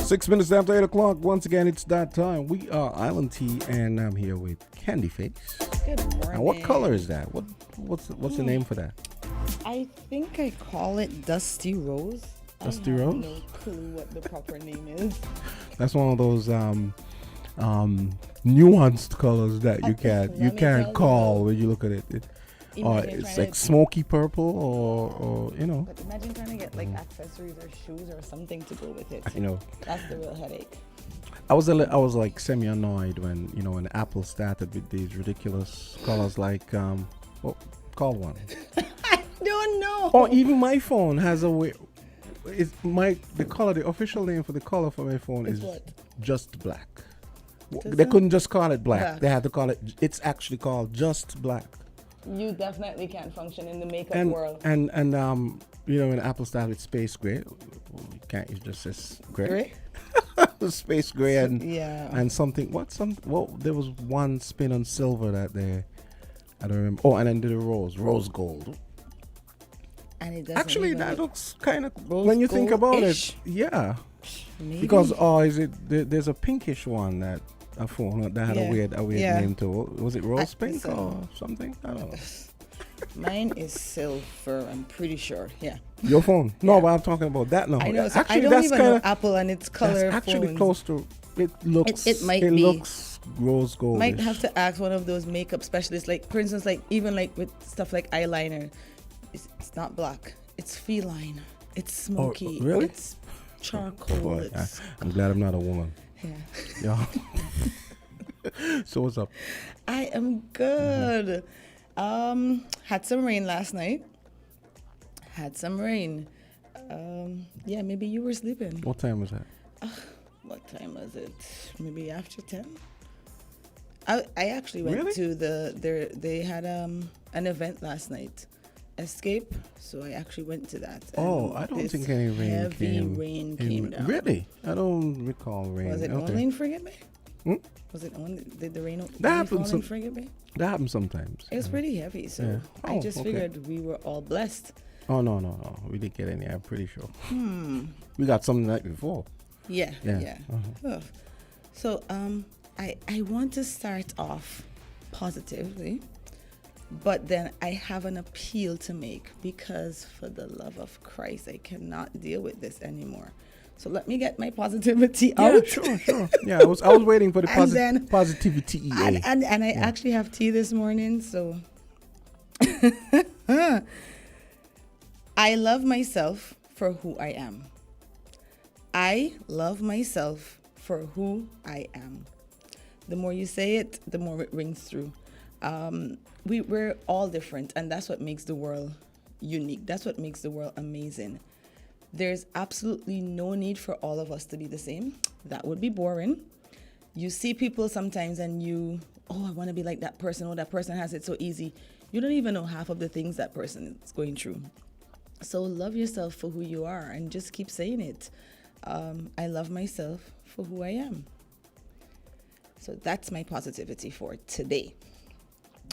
6 minutes after 8 o'clock. Once again, it's that time. We are Island Tea, and I'm here with Candy Face. Good morning. And what color is that? What's the name for that? I think I call it Dusty Rose. Dusty I have Rose? no clue what the proper name is. That's one of those nuanced colors that you can't call when you look at it. Or it's like smoky purple, or you know. But imagine trying to get like accessories or shoes or something to go with it. You know, that's the real headache. I was like semi annoyed when Apple started with these ridiculous colors like call one. I don't know. Or even my phone has a way. The official name for the color for my phone is what? Just Black. They couldn't just call it black. They had to call it. It's actually called Just Black. You definitely can't function in the makeup world. And when Apple started with space gray, you can't use just this gray. Space gray and something. There was one spin on silver that I don't remember. Oh, and then the rose gold. And it doesn't actually that looks kind of when you think about it, yeah. Maybe. Because there's a pinkish one that a phone that had a weird name to it. Was it rose pink or something? I don't know. Mine is silver, I'm pretty sure. Yeah. Your phone? No, but I'm talking about that now. I know. So actually, I don't even know Apple and its color. That's actually phones. close to. It looks. It might be. It looks rose gold. Might have to ask one of those makeup specialists, like for instance, like even like with stuff like eyeliner, it's not black. It's feline. It's smoky. Oh, really? It's charcoal. I'm glad I'm not a woman. Yeah. So what's up? I am good. Had some rain last night. Yeah, maybe you were sleeping. What time was that? What time was it? Maybe after 10. I actually went to they had an event last night. Escape, so I actually went to that. I don't think any rain came. Heavy rain came down. Really? I don't recall rain. Was it only in Frigate Bay? Was it only, did the rain that fall in Frigate Bay? That happens sometimes. It was pretty heavy, so I just figured we were all blessed. Oh, no. We didn't get any, I'm pretty sure. We got something like before. Yeah. Uh-huh. So I want to start off positively. But then I have an appeal to make because for the love of Christ, I cannot deal with this anymore. So let me get my positivity out. Yeah, sure. Yeah, I was waiting for the positivity. And I actually have tea this morning, so I love myself for who I am. I love myself for who I am. The more you say it, the more it rings through. We're all different, and that's what makes the world unique. That's what makes the world amazing. There's absolutely no need for all of us to be the same. That would be boring. You see people sometimes and I want to be like that person. Oh, that person has it so easy. You don't even know half of the things that person is going through. So love yourself for who you are and just keep saying it. I love myself for who I am. So that's my positivity for today.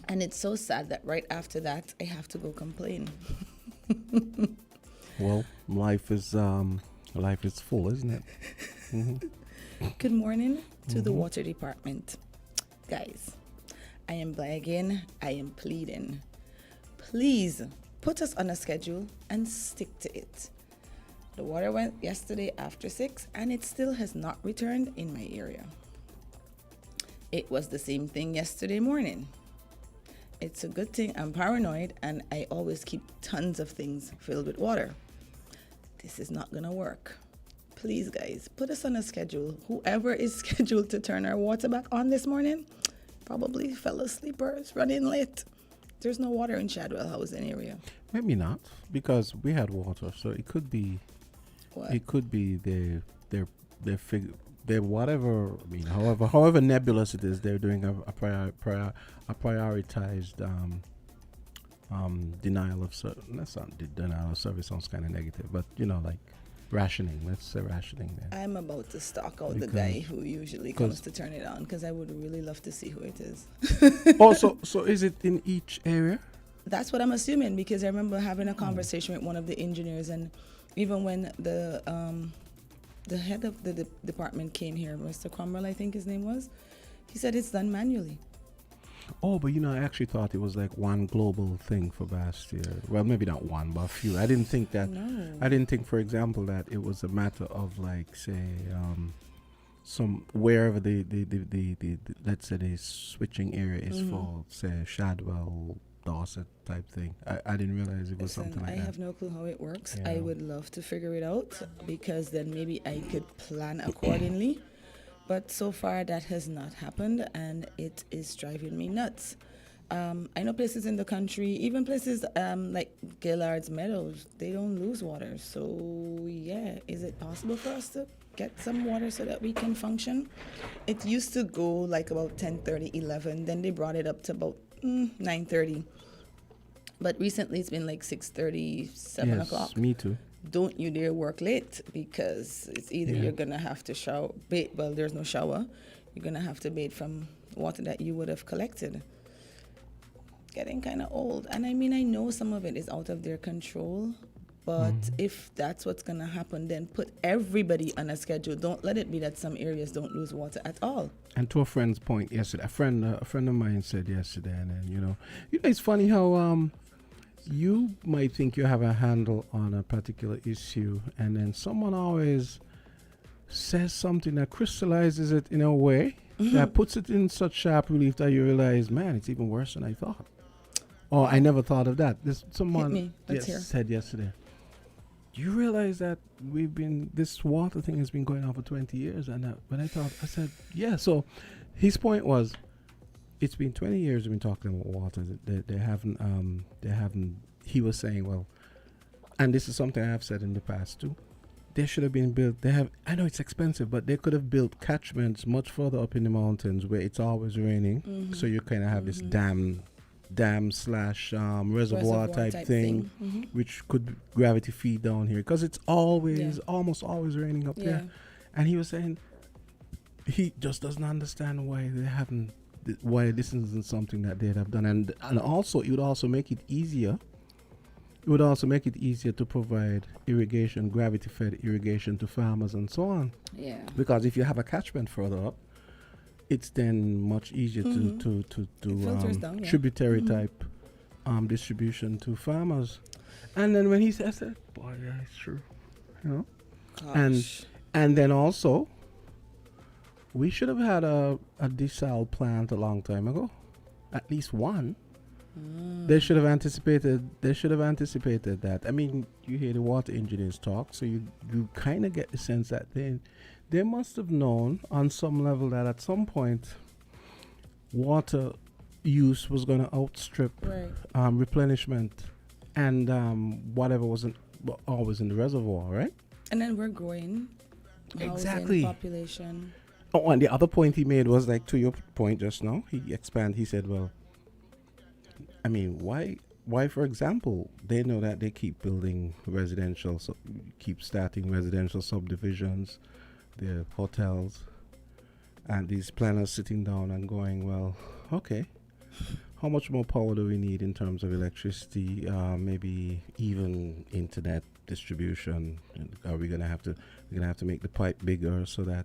And it's so sad that right after that, I have to go complain. Well, life is full, isn't it? Mm-hmm. Good morning to the water department. Guys, I am begging, I am pleading. Please put us on a schedule and stick to it. The water went yesterday after 6 and it still has not returned in my area. It was the same thing yesterday morning. It's a good thing I'm paranoid and I always keep tons of things filled with water. This is not gonna work. Please, guys, put us on a schedule. Whoever is scheduled to turn our water back on this morning probably fell asleep or is running late. There's no water in Shadwell House area. Maybe not, because we had water, so it could be. What? It could be their whatever. I mean, however nebulous it is, they're doing a prioritized denial of service. That's not denial of service. Sounds kind of negative, but like rationing. Let's say rationing. There. I'm about to stalk out the guy who usually comes to turn it on because I would really love to see who it is. So is it in each area? That's what I'm assuming, because I remember having a conversation with one of the engineers, and even when the the head of the department came here, Mr. Cromwell, I think his name was. He said it's done manually. Oh, but I actually thought it was like one global thing for Bastia. Well, maybe not one, but a few. I didn't think that. No. I didn't think, for example, that it was a matter of like, say, some wherever the let's say the switching area is for, say, Shadwell, Dorset type thing. I didn't realize it was something like that. I have no clue how it works. I would love to figure it out because then maybe I could plan accordingly. But so far that has not happened, and it is driving me nuts. I know places in the country, even places like Gillard's Meadows, they don't lose water. So yeah, is it possible for us to get some water so that we can function? It used to go like about 10:30, 11. Then they brought it up to about 9:30. But recently it's been like 6:30, 7 o'clock. Yes, me too. Don't you dare work late, because it's either you're going to have to shower, bathe, well, there's no shower. You're going to have to bathe from water that you would have collected. Getting kind of old. And I mean, I know some of it is out of their control, but if that's what's going to happen, then put everybody on a schedule. Don't let it be that some areas don't lose water at all. And to a friend's point yesterday, a friend of mine said yesterday, and then, it's funny how you might think you have a handle on a particular issue, and then someone always says something that crystallizes it in a way that puts it in such sharp relief that you realize, man, it's even worse than I thought. Or I never thought of that. Someone said yesterday, do you realize that this water thing has been going on for 20 years? And when I said, yeah. So his point was, it's been 20 years we've been talking about water. They haven't, he was saying, well, and this is something I've said in the past too, they should have been built, I know it's expensive, but they could have built catchments much further up in the mountains where it's always raining. So you kind of have this dam / reservoir type thing, which could gravity feed down here, because it's almost always raining up there. And he was saying he just doesn't understand why this isn't something that they'd have done, and also it would also make it easier. It would also make it easier to provide irrigation, gravity-fed irrigation to farmers and so on. Yeah. Because if you have a catchment further up, it's then much easier to down, tributary type distribution to farmers. And then when he says that, boy, yeah, it's true. Gosh. And then also, we should have had a desal plant a long time ago, at least one. They should have anticipated that. I mean, you hear the water engineers talk, so you kind of get the sense that they must have known on some level that at some point water use was going to outstrip replenishment and whatever wasn't always in the reservoir, right? And then we're growing. Exactly. Population. Oh, and the other point he made was, like, to your point just now, he said, well, I mean, why, for example, they know that they keep building keep starting residential subdivisions, the hotels, and these planners sitting down and going, well, okay, how much more power do we need in terms of electricity, maybe even internet distribution? Are we gonna have to make the pipe bigger so that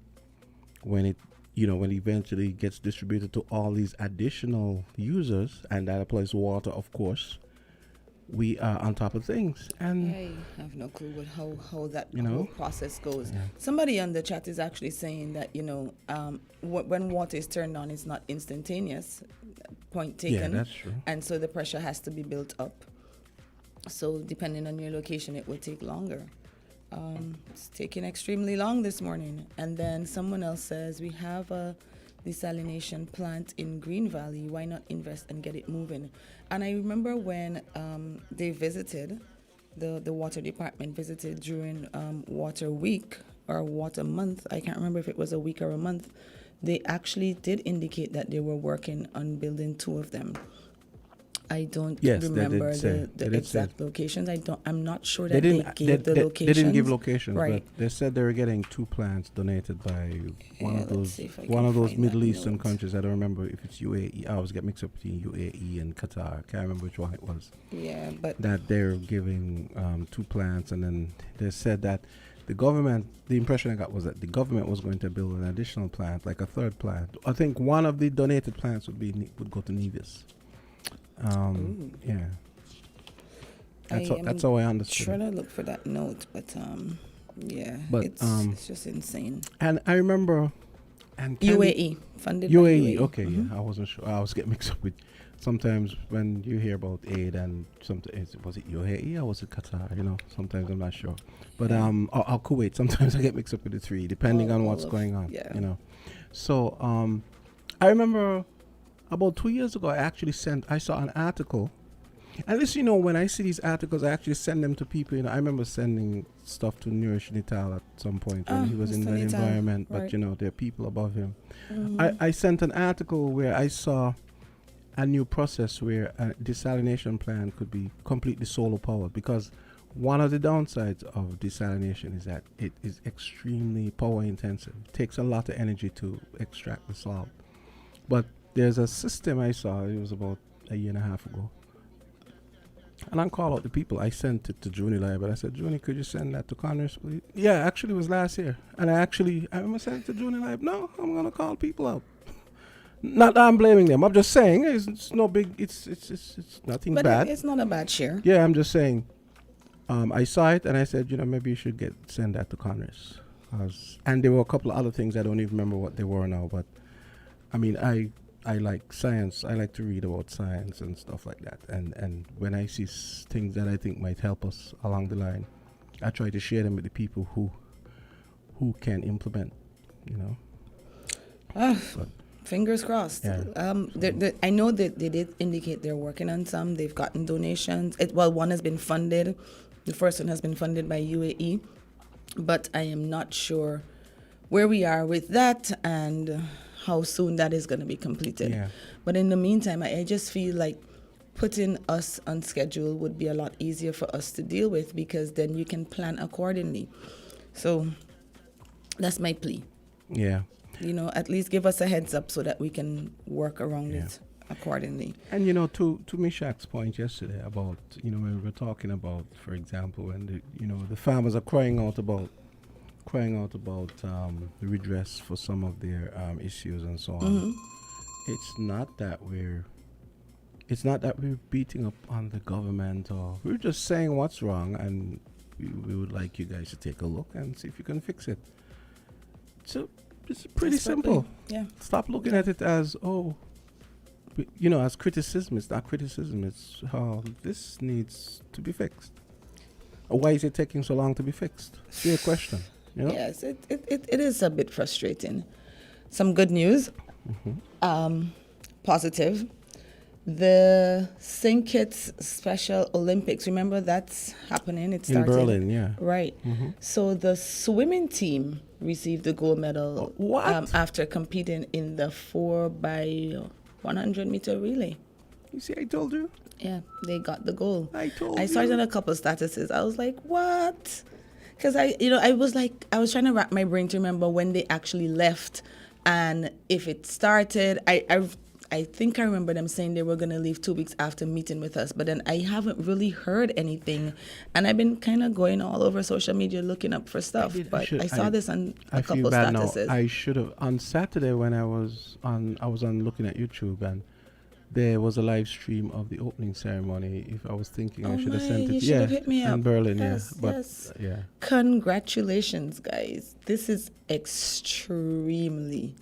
when it eventually gets distributed to all these additional users, and that applies to water, of course, we are on top of things. And I have no clue how that whole process goes. Yeah. Somebody on the chat is actually saying that, when water is turned on, it's not instantaneous. Point taken. Yeah, that's true. And so the pressure has to be built up. So depending on your location, it will take longer. It's taking extremely long this morning. And then someone else says, we have a desalination plant in Green Valley. Why not invest and get it moving? And I remember when they visited, the water department visited during Water Week or Water Month. I can't remember if it was a week or a month. They actually did indicate that they were working on building 2 of them. I don't remember the exact locations. I'm not sure that they gave the locations. They didn't give locations, right. But they said they were getting 2 plants donated by one of those Middle Eastern countries. I don't remember if it's UAE. I always get mixed up between UAE and Qatar. I can't remember which one it was. Yeah, but that they're giving 2 plants, and then they said that the government, the impression I got was that the government was going to build an additional plant, like a third plant. I think one of the donated plants would go to Nevis. Yeah. That's how I understood. Trying to look for that note, but yeah, but it's just insane. And I remember, and UAE funded. UAE, by UAE. okay, yeah, I wasn't sure. I was getting mixed up with. Sometimes when you hear about aid and sometimes was it UAE or was it Qatar? You know, sometimes I'm not sure. But or Kuwait. Sometimes I get mixed up with the three, depending on what's going on. Yeah. You know, so I remember about 2 years ago, I saw an article. At least, you know, when I see these articles, I actually send them to people. You know, I remember sending stuff to Nourish Nital at some point when he was in the environment. Right. But, you know, there are people above him. I sent an article where I saw a new process where a desalination plant could be completely solar powered, because one of the downsides of desalination is that it is extremely power intensive. It takes a lot of energy to extract the salt. But there's a system I saw, it was about a year and a half ago. And I called out the people. I sent it to Junie Live, but I said, Junie, could you send that to Congress, please? Yeah, actually it was last year. And I remember saying to Junie Live, no, I'm going to call people out. Not that I'm blaming them. I'm just saying it's no big. It's nothing but bad. It's not a bad share. Yeah, I'm just saying. I saw it and I said, you know, maybe you should send that to Congress. And there were a couple of other things I don't even remember what they were now. But I mean, I like science. I like to read about science and stuff like that. And when I see things that I think might help us along the line, I try to share them with the people who can implement. You know. But, fingers crossed. Yeah. I know that they did indicate they're working on some. They've gotten donations. One has been funded. The first one has been funded by UAE. But I am not sure where we are with that and how soon that is going to be completed. Yeah. But in the meantime, I just feel like putting us on schedule would be a lot easier for us to deal with, because then you can plan accordingly. So that's my plea. Yeah. You know, at least give us a heads up so that we can work around it accordingly. And, you know, to Mishak's point yesterday about, you know, when we were talking about, for example, when the farmers are crying out about the redress for some of their issues and so on. It's not that we're beating up on the government, or we're just saying what's wrong, and we would like you guys to take a look and see if you can fix it. So it's pretty simple. Yeah. Stop looking at it as, as criticism. It's not criticism. It's how this needs to be fixed. Or why is it taking so long to be fixed? It's your question. You know? Yes, it is a bit frustrating. Some good news. Positive. The St. Kitts Special Olympics, remember that's happening? It's starting. In Berlin, yeah. Right. So the swimming team received the gold medal after competing in the 4x100 meter relay. You see, I told you. Yeah, they got the gold. I told you. I saw it on a couple of statuses. I was like, what? Because I was trying to wrap my brain to remember when they actually left, and if it started. I think I remember them saying they were going to leave 2 weeks after meeting with us, but then I haven't really heard anything. And I've been kind of going all over social media looking up for stuff, I saw this on a couple of statuses. I should have. On Saturday when I was on looking at YouTube, and there was a live stream of the opening ceremony. If I was thinking I should have sent it. You should have hit me up. In Berlin, yes. Congratulations, guys. This is extremely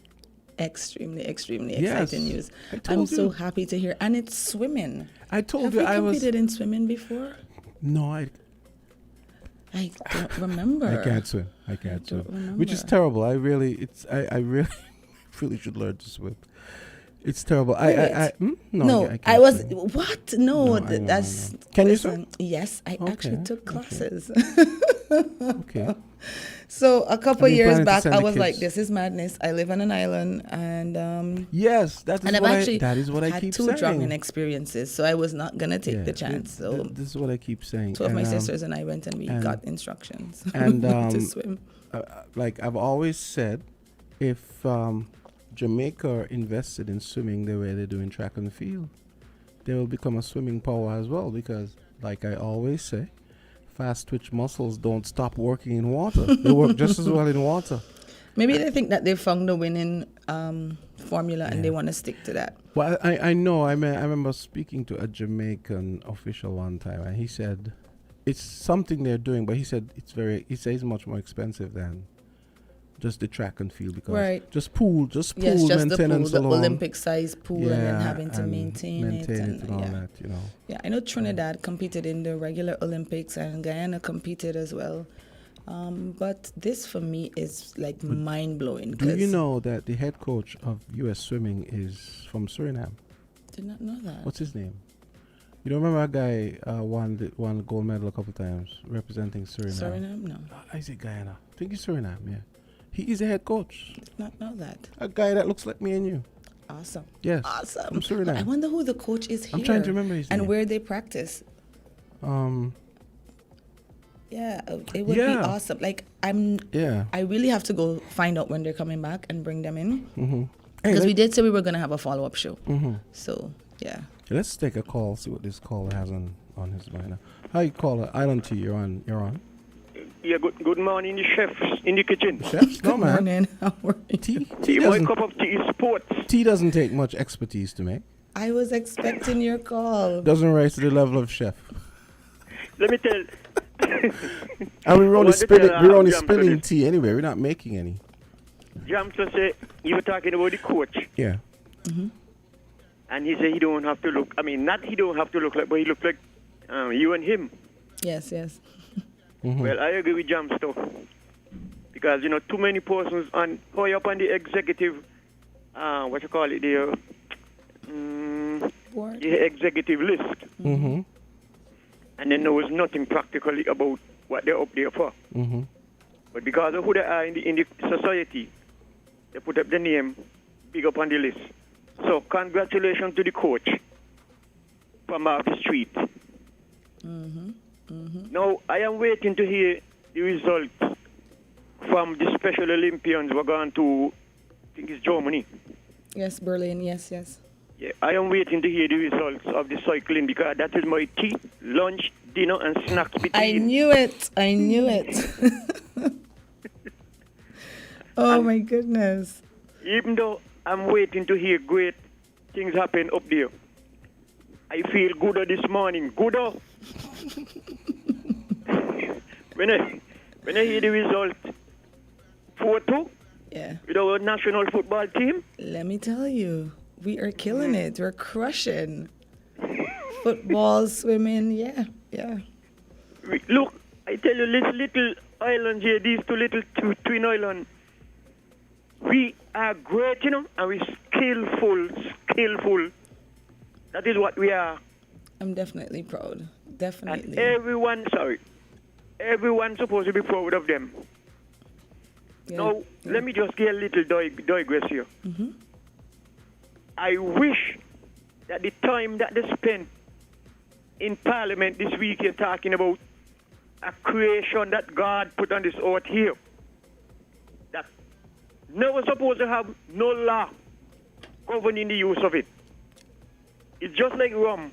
exciting news. I'm so happy to hear. And it's swimming. I told Have you I competed in swimming before? No, I don't remember. I can't swim. Remember. Which is terrible. I really should learn to swim. It's terrible. I was swim. What? No, that's. Can you swim? Yes, I actually took classes. Okay. So a couple years back, I was like, "This is madness." I live on an island, and yes, that is what I keep saying. Had two drowning experiences, so I was not gonna take the chance. So this is what I keep saying. Two of my sisters and I went, and we got instructions and to swim. Like I've always said, if Jamaica invested in swimming the way they do in track and field, they will become a swimming power as well. Because, like I always say, fast twitch muscles don't stop working in water. They work just as well in water. Maybe they think that they found the winning formula and they want to stick to that. Well, I know. I remember speaking to a Jamaican official one time, and he said it's something they're doing, but he said it's much more expensive than just the track and field, because just pool maintenance the alone. Olympic size pool, and then having to maintain it and all that, you know. Yeah, I know Trinidad competed in the regular Olympics, and Guyana competed as well. But this for me is like mind blowing. Do you know that the head coach of U.S. swimming is from Suriname? Did not know that. What's his name? You don't remember a guy won gold medal a couple times representing Suriname? Suriname, no. Is it Guyana? I think it's Suriname. Yeah. He is a head coach. Did not know that. A guy that looks like me and you. Awesome. Yes. Awesome. From Suriname. I wonder who the coach is here. I'm trying to remember his name. And where they practice. Yeah, it would be awesome. Like I really have to go find out when they're coming back and bring them in. Because we did say we were going to have a follow-up show. So, yeah. Let's take a call, see what this caller has on his mind. How you call Island Tea? You're on. Yeah, good morning, the chefs in the kitchen. Chefs? No, man. Morning. How are you? Tea My cup of tea is sports. Tea doesn't take much expertise to make. I was expecting your call. Doesn't rise to the level of chef. Let me tell. And we're only spilling tea anyway. We're not making any. Jam to say, you were talking about the coach. Yeah. And he said he don't have to look. I mean, not he don't have to look like, but he looked like you and him. Yes. Well, I agree with Jam stuff. Because, too many persons high up on the executive, what you call it, the executive list. And then there was nothing practically about what they're up there for. But because of who they are in the society, they put up the name big up on the list. So congratulations to the coach from off the street. Now, I am waiting to hear the results from the Special Olympians we're going to, I think it's Germany. Yes, Berlin, yes. Yeah, I am waiting to hear the results of the cycling, because that is my tea, lunch, dinner, and snacks between. I knew it. Oh, my goodness. Even though I'm waiting to hear great things happen up there, I feel gooder this morning. Gooder. When I hear the result, 4-2, with our national football team. Let me tell you. We are killing it. We're crushing. Football, swimming, yeah. Look, I tell you, this little island here, these two twin islands, we are great, and we're skillful. That is what we are. I'm definitely proud. Definitely. And everyone's supposed to be proud of them. Now, let me just get a little digress here. I wish that the time that they spent in Parliament this week here talking about a creation that God put on this earth here, that never supposed to have no law governing the use of it. It's just like rum.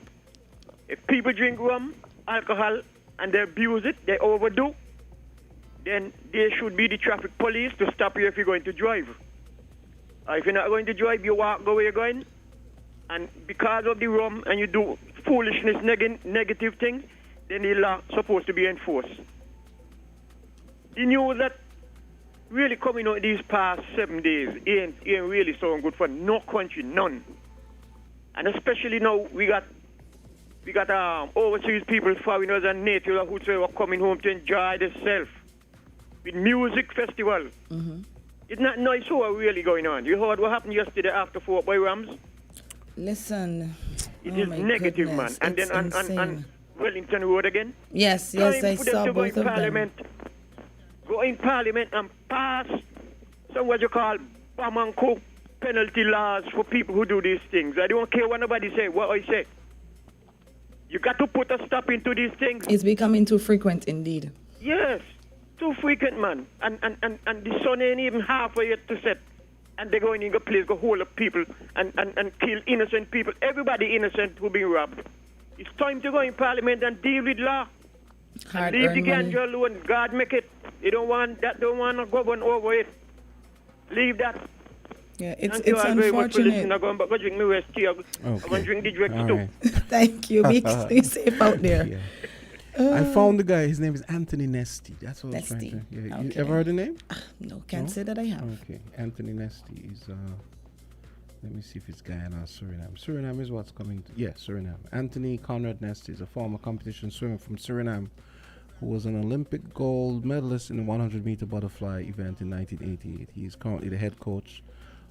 If people drink rum, alcohol, and they abuse it, they overdo, then there should be the traffic police to stop you if you're going to drive. If you're not going to drive, you walk the way you're going. And because of the rum and you do foolishness, negative things, then the law is supposed to be enforced. The news that really coming out these past 7 days ain't really so good for no country, none. And especially now we got overseas people, foreigners and natives who say we're coming home to enjoy themselves with music festival. It's not nice what really going on. You heard what happened yesterday after Fort Boy Rams? Listen. It is negative, goodness. Man. And it's then on Wellington Road again. Yes, I saw both of them. Go in Parliament and pass some what you call bomb and cook penalty laws for people who do these things. I don't care what nobody say, what I say. You got to put a stop into these things. It's becoming too frequent indeed. Yes. Too frequent, man. And the sun ain't even halfway yet to set. And they're going in a place, go hold up people and kill innocent people. Everybody innocent who being robbed. It's time to go in Parliament and deal with law. Hard leave the earned ganja alone. God make it. You don't want that. Don't want to govern over it. Leave that. Yeah, Thank it's you all very much for listening. unfortunate. I'm going to drink my West tea. I'm going to drink the Drex All too. right. Thank you. Be safe out there. Yeah. I found the guy. His name is Anthony Nesty. That's what I was trying Nesty. to. Yeah. You Okay. ever heard the name? No, can't No? say that I have. Okay. Anthony Nesty is. Let me see if it's Guyana or Suriname. Suriname is what's coming. Suriname. Anthony Conrad Nesty is a former competition swimmer from Suriname who was an Olympic gold medalist in the 100-meter butterfly event in 1988. He is currently the head coach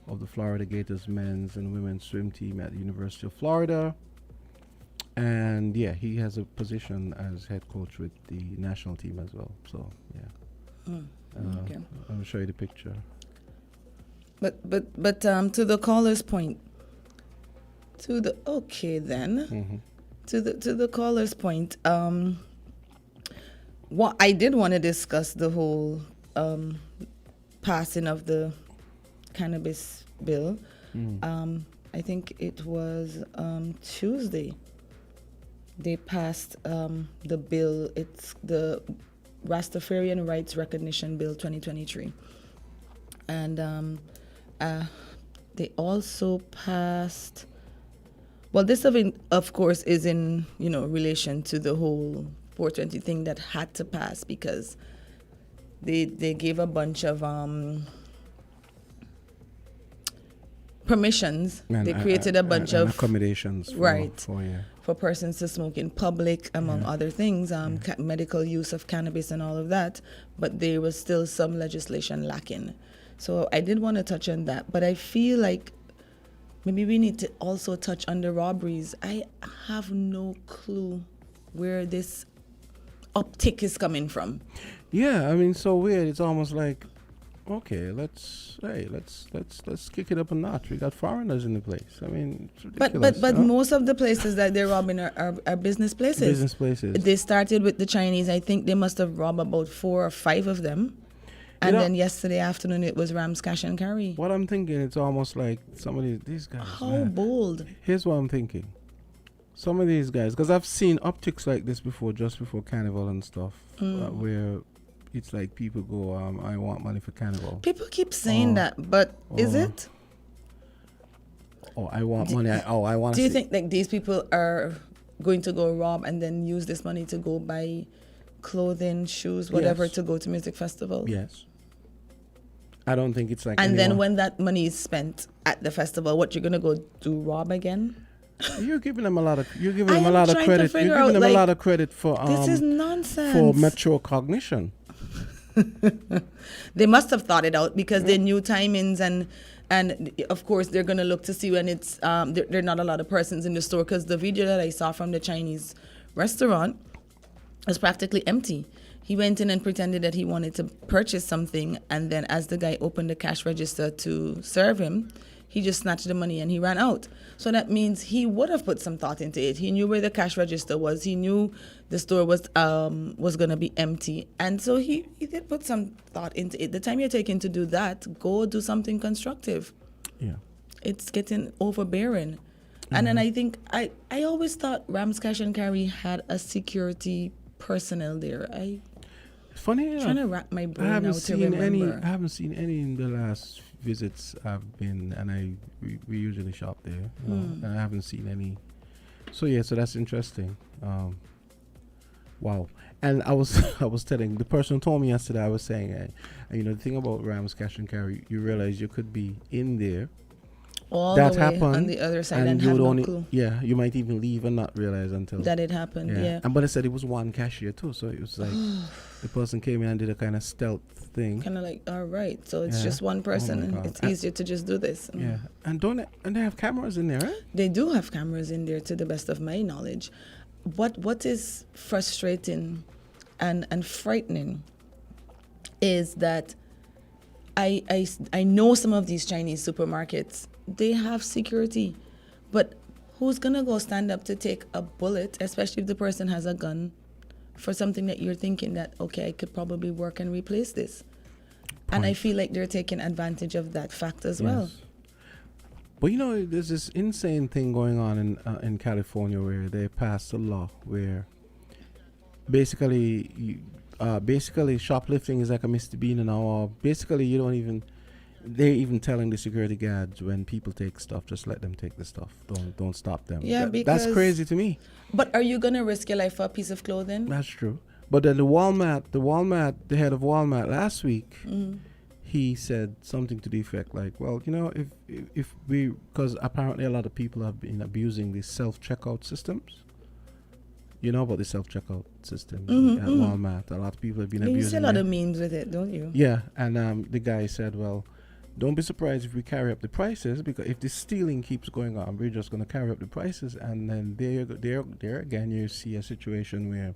of the Florida Gators men's and women's swim team at the University of Florida. And yeah, he has a position as head coach with the national team as well. So yeah, Okay. I'll show you the picture. But to the caller's point, to the caller's point, what I did want to discuss the whole passing of the cannabis bill. I think it was Tuesday. They passed the bill. It's the Rastafarian Rights Recognition Bill 2023. And they also passed, well, this of course is in, relation to the whole 420 thing that had to pass because they gave a bunch of permissions. They created a bunch of accommodations for persons to smoke in public, among other things, medical use of cannabis and all of that, but there was still some legislation lacking. So I did want to touch on that, but I feel like maybe we need to also touch on the robberies. I have no clue where this uptick is coming from. Yeah, I mean, so weird. It's almost like, okay, let's kick it up a notch. We got foreigners in the place. I mean, it's ridiculous. But most of the places that they're robbing are business places. Business places. They started with the Chinese. I think they must have robbed about 4 or 5 of them. And then yesterday afternoon it was Rams Cash and Carry. What I'm thinking, it's almost like some of these guys. How bold. Here's what I'm thinking. Some of these guys, because I've seen upticks like this before, just before Carnival and stuff, where it's like people go, I want money for Carnival. People keep saying that, but is it? Oh, I want money. I want. Do you think like these people are going to go rob and then use this money to go buy clothing, shoes, whatever, to go to music festivals? Yes. I don't think it's like. And then when that money is spent at the festival, what you're gonna go do? Rob again? You're giving them a lot of. You're giving them a lot of credit. You're giving them a lot of credit for. This is nonsense. For metacognition. They must have thought it out because they knew timings and of course they're gonna look to see when it's there are not a lot of persons in the store because the video that I saw from the Chinese restaurant was practically empty. He went in and pretended that he wanted to purchase something, and then as the guy opened the cash register to serve him, he just snatched the money and he ran out. So that means he would have put some thought into it. He knew where the cash register was. He knew the store was going to be empty. And so he did put some thought into it. The time you're taking to do that, go do something constructive. Yeah. It's getting overbearing. And then I think, I always thought Rams Cash and Carry had a security personnel there. Funny enough, trying to wrap my brain out to remember. I haven't seen any in the last visits I've been, and we usually shop there. And I haven't seen any. So yeah, so that's interesting. Wow. And I was telling the person who told me yesterday. I was saying, the thing about Rams Cash and Carry, you realize you could be in there. All that the way happened, on the other side and have no clue. Yeah, you might even leave and not realize until that it happened. Yeah. And but I said it was one cashier too, so it was like the person came in and did a kind of stealth thing. Kind of like, all right, so it's just one person, and it's easier to just do this. Yeah, and they have cameras in there, right? They do have cameras in there, to the best of my knowledge. What is frustrating and frightening is that I know some of these Chinese supermarkets, they have security, but who's gonna go stand up to take a bullet, especially if the person has a gun, for something that you're thinking that, okay, I could probably work and replace this. And I feel like they're taking advantage of that fact as well. But there's this insane thing going on in California where they passed a law where basically shoplifting is like a misdemeanor now. Or basically, you don't even. They're even telling the security guards when people take stuff, just let them take the stuff. Don't stop them. Yeah, because that's crazy to me. But are you gonna risk your life for a piece of clothing? That's true. But then the head of Walmart last week, he said something to the effect like, well, if we, because apparently a lot of people have been abusing these self-checkout systems. You know about the self-checkout system at Walmart. A lot of people have been abusing it. You see a lot of memes with it, don't you? Yeah, and the guy said, well, don't be surprised if we carry up the prices, because if the stealing keeps going on, we're just going to carry up the prices. And then there again, you see a situation where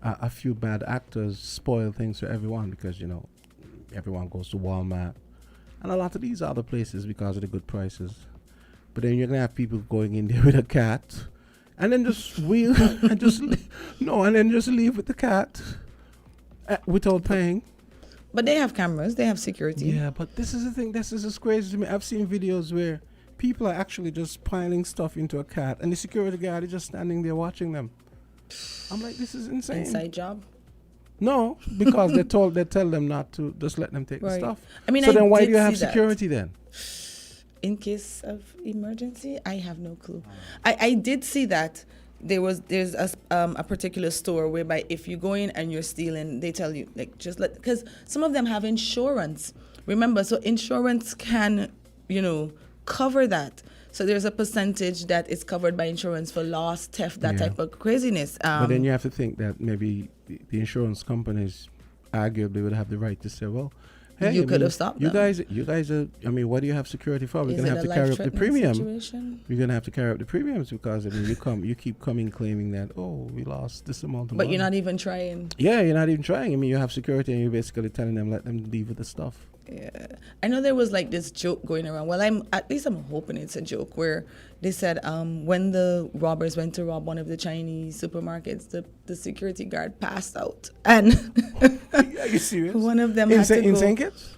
a few bad actors spoil things for everyone, because, everyone goes to Walmart and a lot of these other places because of the good prices. But then you're going to have people going in there with a cat and then just wheel and just leave with the cat without paying. But they have cameras, they have security. Yeah, but this is the thing. This is just crazy to me. I've seen videos where people are actually just piling stuff into a cat, and the security guard is just standing there watching them. I'm like, this is insane. Inside job? No, because they tell them not to, just let them take the stuff. I mean, so then why do you have security then? In case of emergency, I have no clue. I did see that. There's a particular store whereby if you go in and you're stealing, they tell you, like, just let, because some of them have insurance. Remember, so insurance can, cover that. So there's a percentage that is covered by insurance for loss, theft, that type of craziness. But then you have to think that maybe the insurance companies arguably would have the right to say, well, hey, you could have stopped you them. guys are, what do you have security for? We're going to have to carry up the premium. We're going to have to carry up the premiums because, you keep claiming that, oh, we lost this amount of money. But you're not even trying. Yeah, you're not even trying. You have security and you're basically telling them, let them leave with the stuff. Yeah. I know there was like this joke going around. Well, I'm hoping it's a joke where they said when the robbers went to rob one of the Chinese supermarkets, the security guard passed out. And are you serious? One of them had to go. In St. Kitts?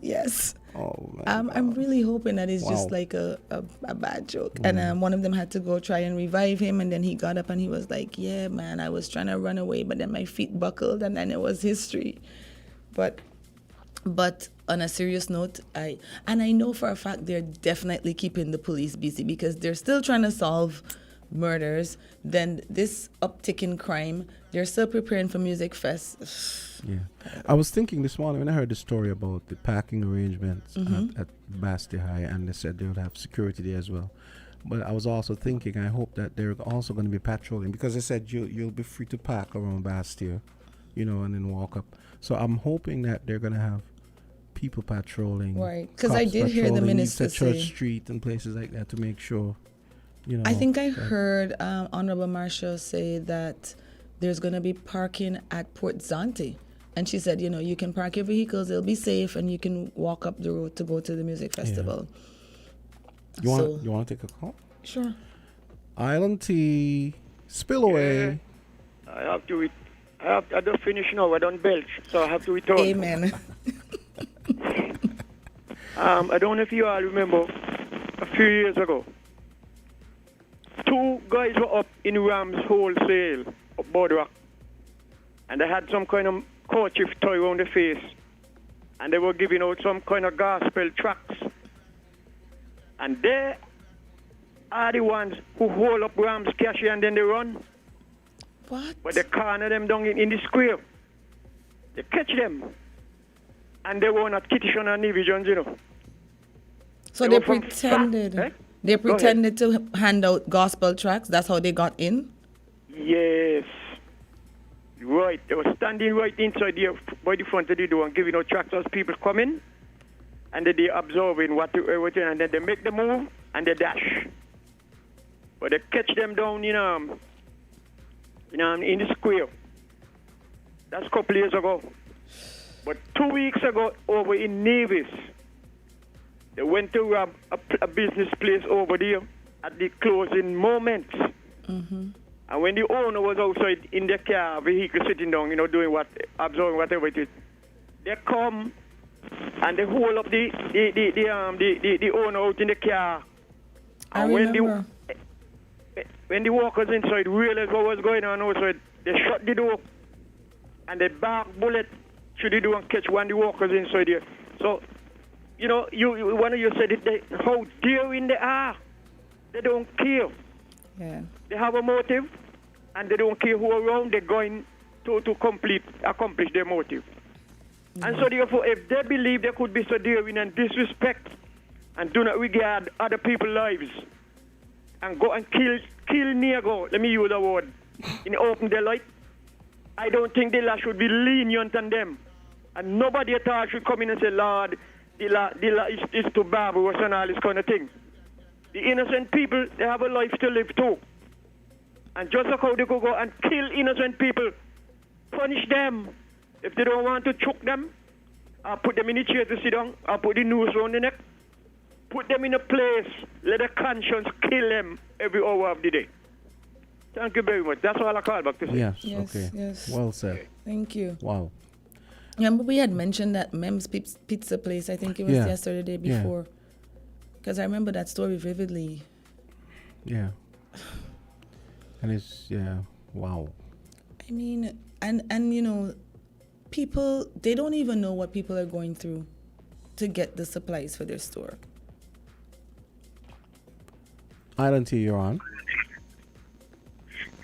Yes. Oh, man. I'm really hoping that it's just like a bad joke. And one of them had to go try and revive him, and then he got up and he was like, yeah, man, I was trying to run away, but then my feet buckled, and then it was history. But on a serious note, I know for a fact they're definitely keeping the police busy because they're still trying to solve murders. Then this uptick in crime, they're still preparing for Music Fest. Yeah. I was thinking this morning when I heard the story about the parking arrangements at Bastille High, and they said they would have security there as well. But I was also thinking, I hope that they're also going to be patrolling, because they said you'll be free to park around Bastille, and then walk up. So I'm hoping that they're going to have people patrolling. Right, because I did hear the minister say Church Street and places like that to make sure, I think I heard Honorable Marshall say that there's going to be parking at Port Zante. And she said, you can park your vehicles, it'll be safe, and you can walk up the road to go to the music festival. Yeah. You want to take a call? Sure. Island Tea, Spillaway. Yeah. I don't finish now. I don't belch, so I have to return. Amen. I don't know if you all remember, a few years ago, 2 guys were up in Rams Wholesale up Boardwalk, and they had some kind of kerchief tie around their face, and they were giving out some kind of gospel tracts. And they are the ones who hold up Rams cash and then they run. What? But they corner them down in the square. They catch them. And they were not Kittish and Divisions, So they pretended. They pretended to hand out gospel tracts. That's how they got in? Yes. Right. They were standing right inside there by the front of the door and giving out tracts as people come in. And then they're absorbing everything, and then they make the move and they dash. But they catch them down, in the square. That's a couple years ago. But 2 weeks ago, over in Nevis, they went to rob a business place over there at the closing moments. Mm-hmm. And when the owner was outside in their car, vehicle sitting down, absorbing whatever it is, they come and they hold up the owner out in the car. And when the walkers inside realized what was going on outside, They shut the door and they bark bullet through the door and catch one of the workers inside there. So, one of you said it, how daring they are. They don't care. Yeah. They have a motive and they don't care who around they're going to accomplish their motive. And so therefore, if they believe they could be so daring and disrespect and do not regard other people's lives and go and kill Nego, let me use the word, in open daylight, I don't think the law should be lenient on them. And nobody at all should come in and say, Lord, the law is too barbarous and all this kind of thing. The innocent people, they have a life to live too. And just like how they could go and kill innocent people, punish them. If they don't want to choke them, I'll put them in a chair to sit down, I'll put the noose around the neck, put them in a place, let the conscience kill them every hour of the day. Thank you very much. That's all I call back to say. Yes, okay. Yes. Well said. Thank you. Wow. Remember we had mentioned that Mem's Pizza place, I think it was yesterday, the day before. Because I remember that story vividly. Yeah. And it's, wow. I mean, and people, they don't even know what people are going through to get the supplies for their store. Island Tea, you're on.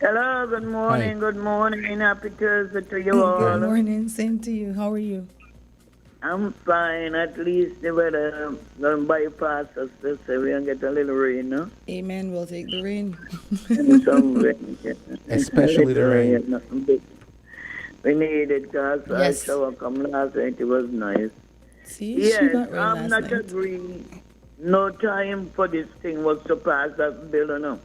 Hello, good morning, Hi. good morning. Happy Thursday to you all. Good morning, same to you. How are you? I'm fine. At least the weather going to bypass us this way. We're going to get a little rain, no? Amen. We'll take the rain. And some rain. Especially the rain. Nothing big. We need it because Yes. our shower come last night. It was nice. See, she Yes, got rain I'm last not night. agreeing. No time for this thing was to pass that bill, no.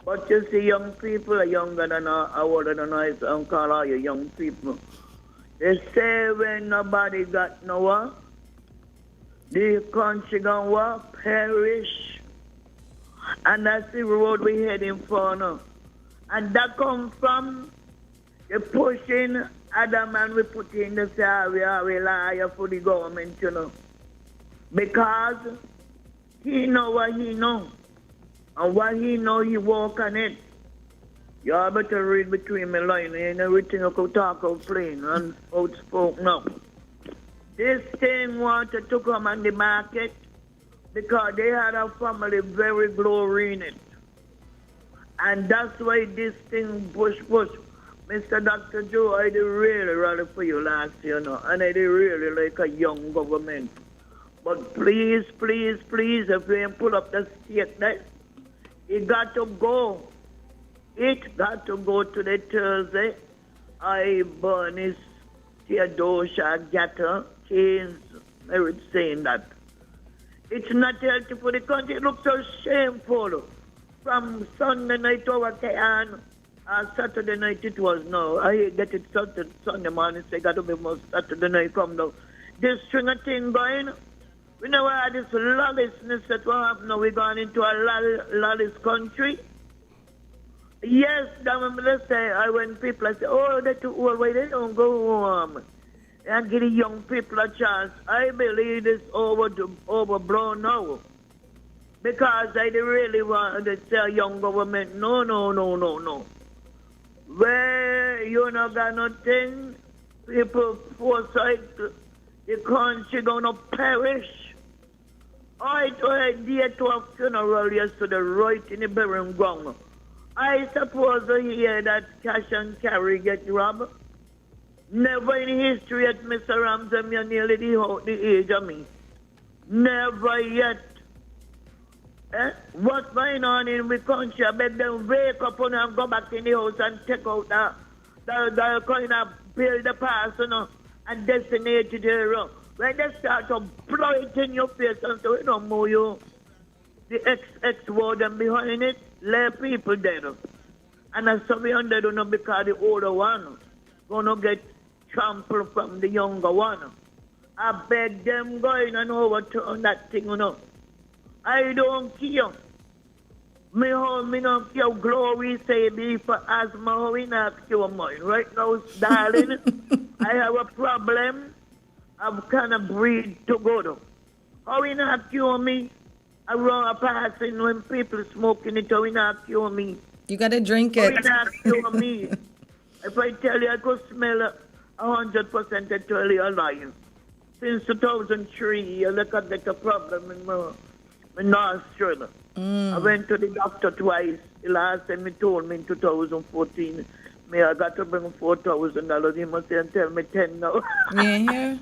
But you see, young people are younger than older than us. I don't call all you young people. They say when nobody got nowhere, the country gonna perish. And that's the road we heading for now. And that come from the pushing Adam and we put in the say we liar for the government, Because he know what he know. And what he know, he walk on it. You all better read between my lines. Ain't everything you could talk out plain and outspoken now. This thing wanted to come on the market because they had a family very glory in it. And that's why this thing push. Mr. Dr. Joe, I did really rally for you last year, and I did really like a young government. But please, if you ain't pull up the state there, it got to go. It got to go to the Thursday. I Bernice Theodosia Gatter changed merit saying that. It's not healthy for the country. It looks so shameful. From Sunday night over to Saturday night it was no. I get it Sunday morning, so I got to be more Saturday night come down. This string of thing going. We never had this lawlessness that we have now. We're going into a lawless country. Yes, let's say, when people say, oh, they're too old, why they don't go home and give the young people a chance. I believe it's overblown now. Because I really want to say young government, no. Where you not got nothing, people foresight, the country gonna perish. I idea to a funeral yesterday right in the burying ground. I suppose to hear that cash and carry get robbed. Never in history yet, Mr. Ramsey, you're nearly the age of me. Never yet. What's going on in the country? I beg them wake up and go back in the house and take out the kind of build the past, and destinate it there. When they start to blow it in your face and say, we don't know you, the ex-word and behind it, lay people dead. And that's what we under do because the older one gonna get trampled from the younger one. I beg them going and overturn that thing, I don't care. Me don't care glory say me for asthma, how we not cure mine. Right now, darling, I have a problem. I'm kind of breathe to go to. How we not cure me? I run a passing when people smoking it, how we not cure me? You gotta drink How we it. not cure me? If I tell you I could smell 100%, I tell you a lie. Since 2003, you look at the problem in my nostril. I went to the doctor twice. The last time he told me in 2014, I got to bring $4,000. He must say and tell me 10 now. Yeah.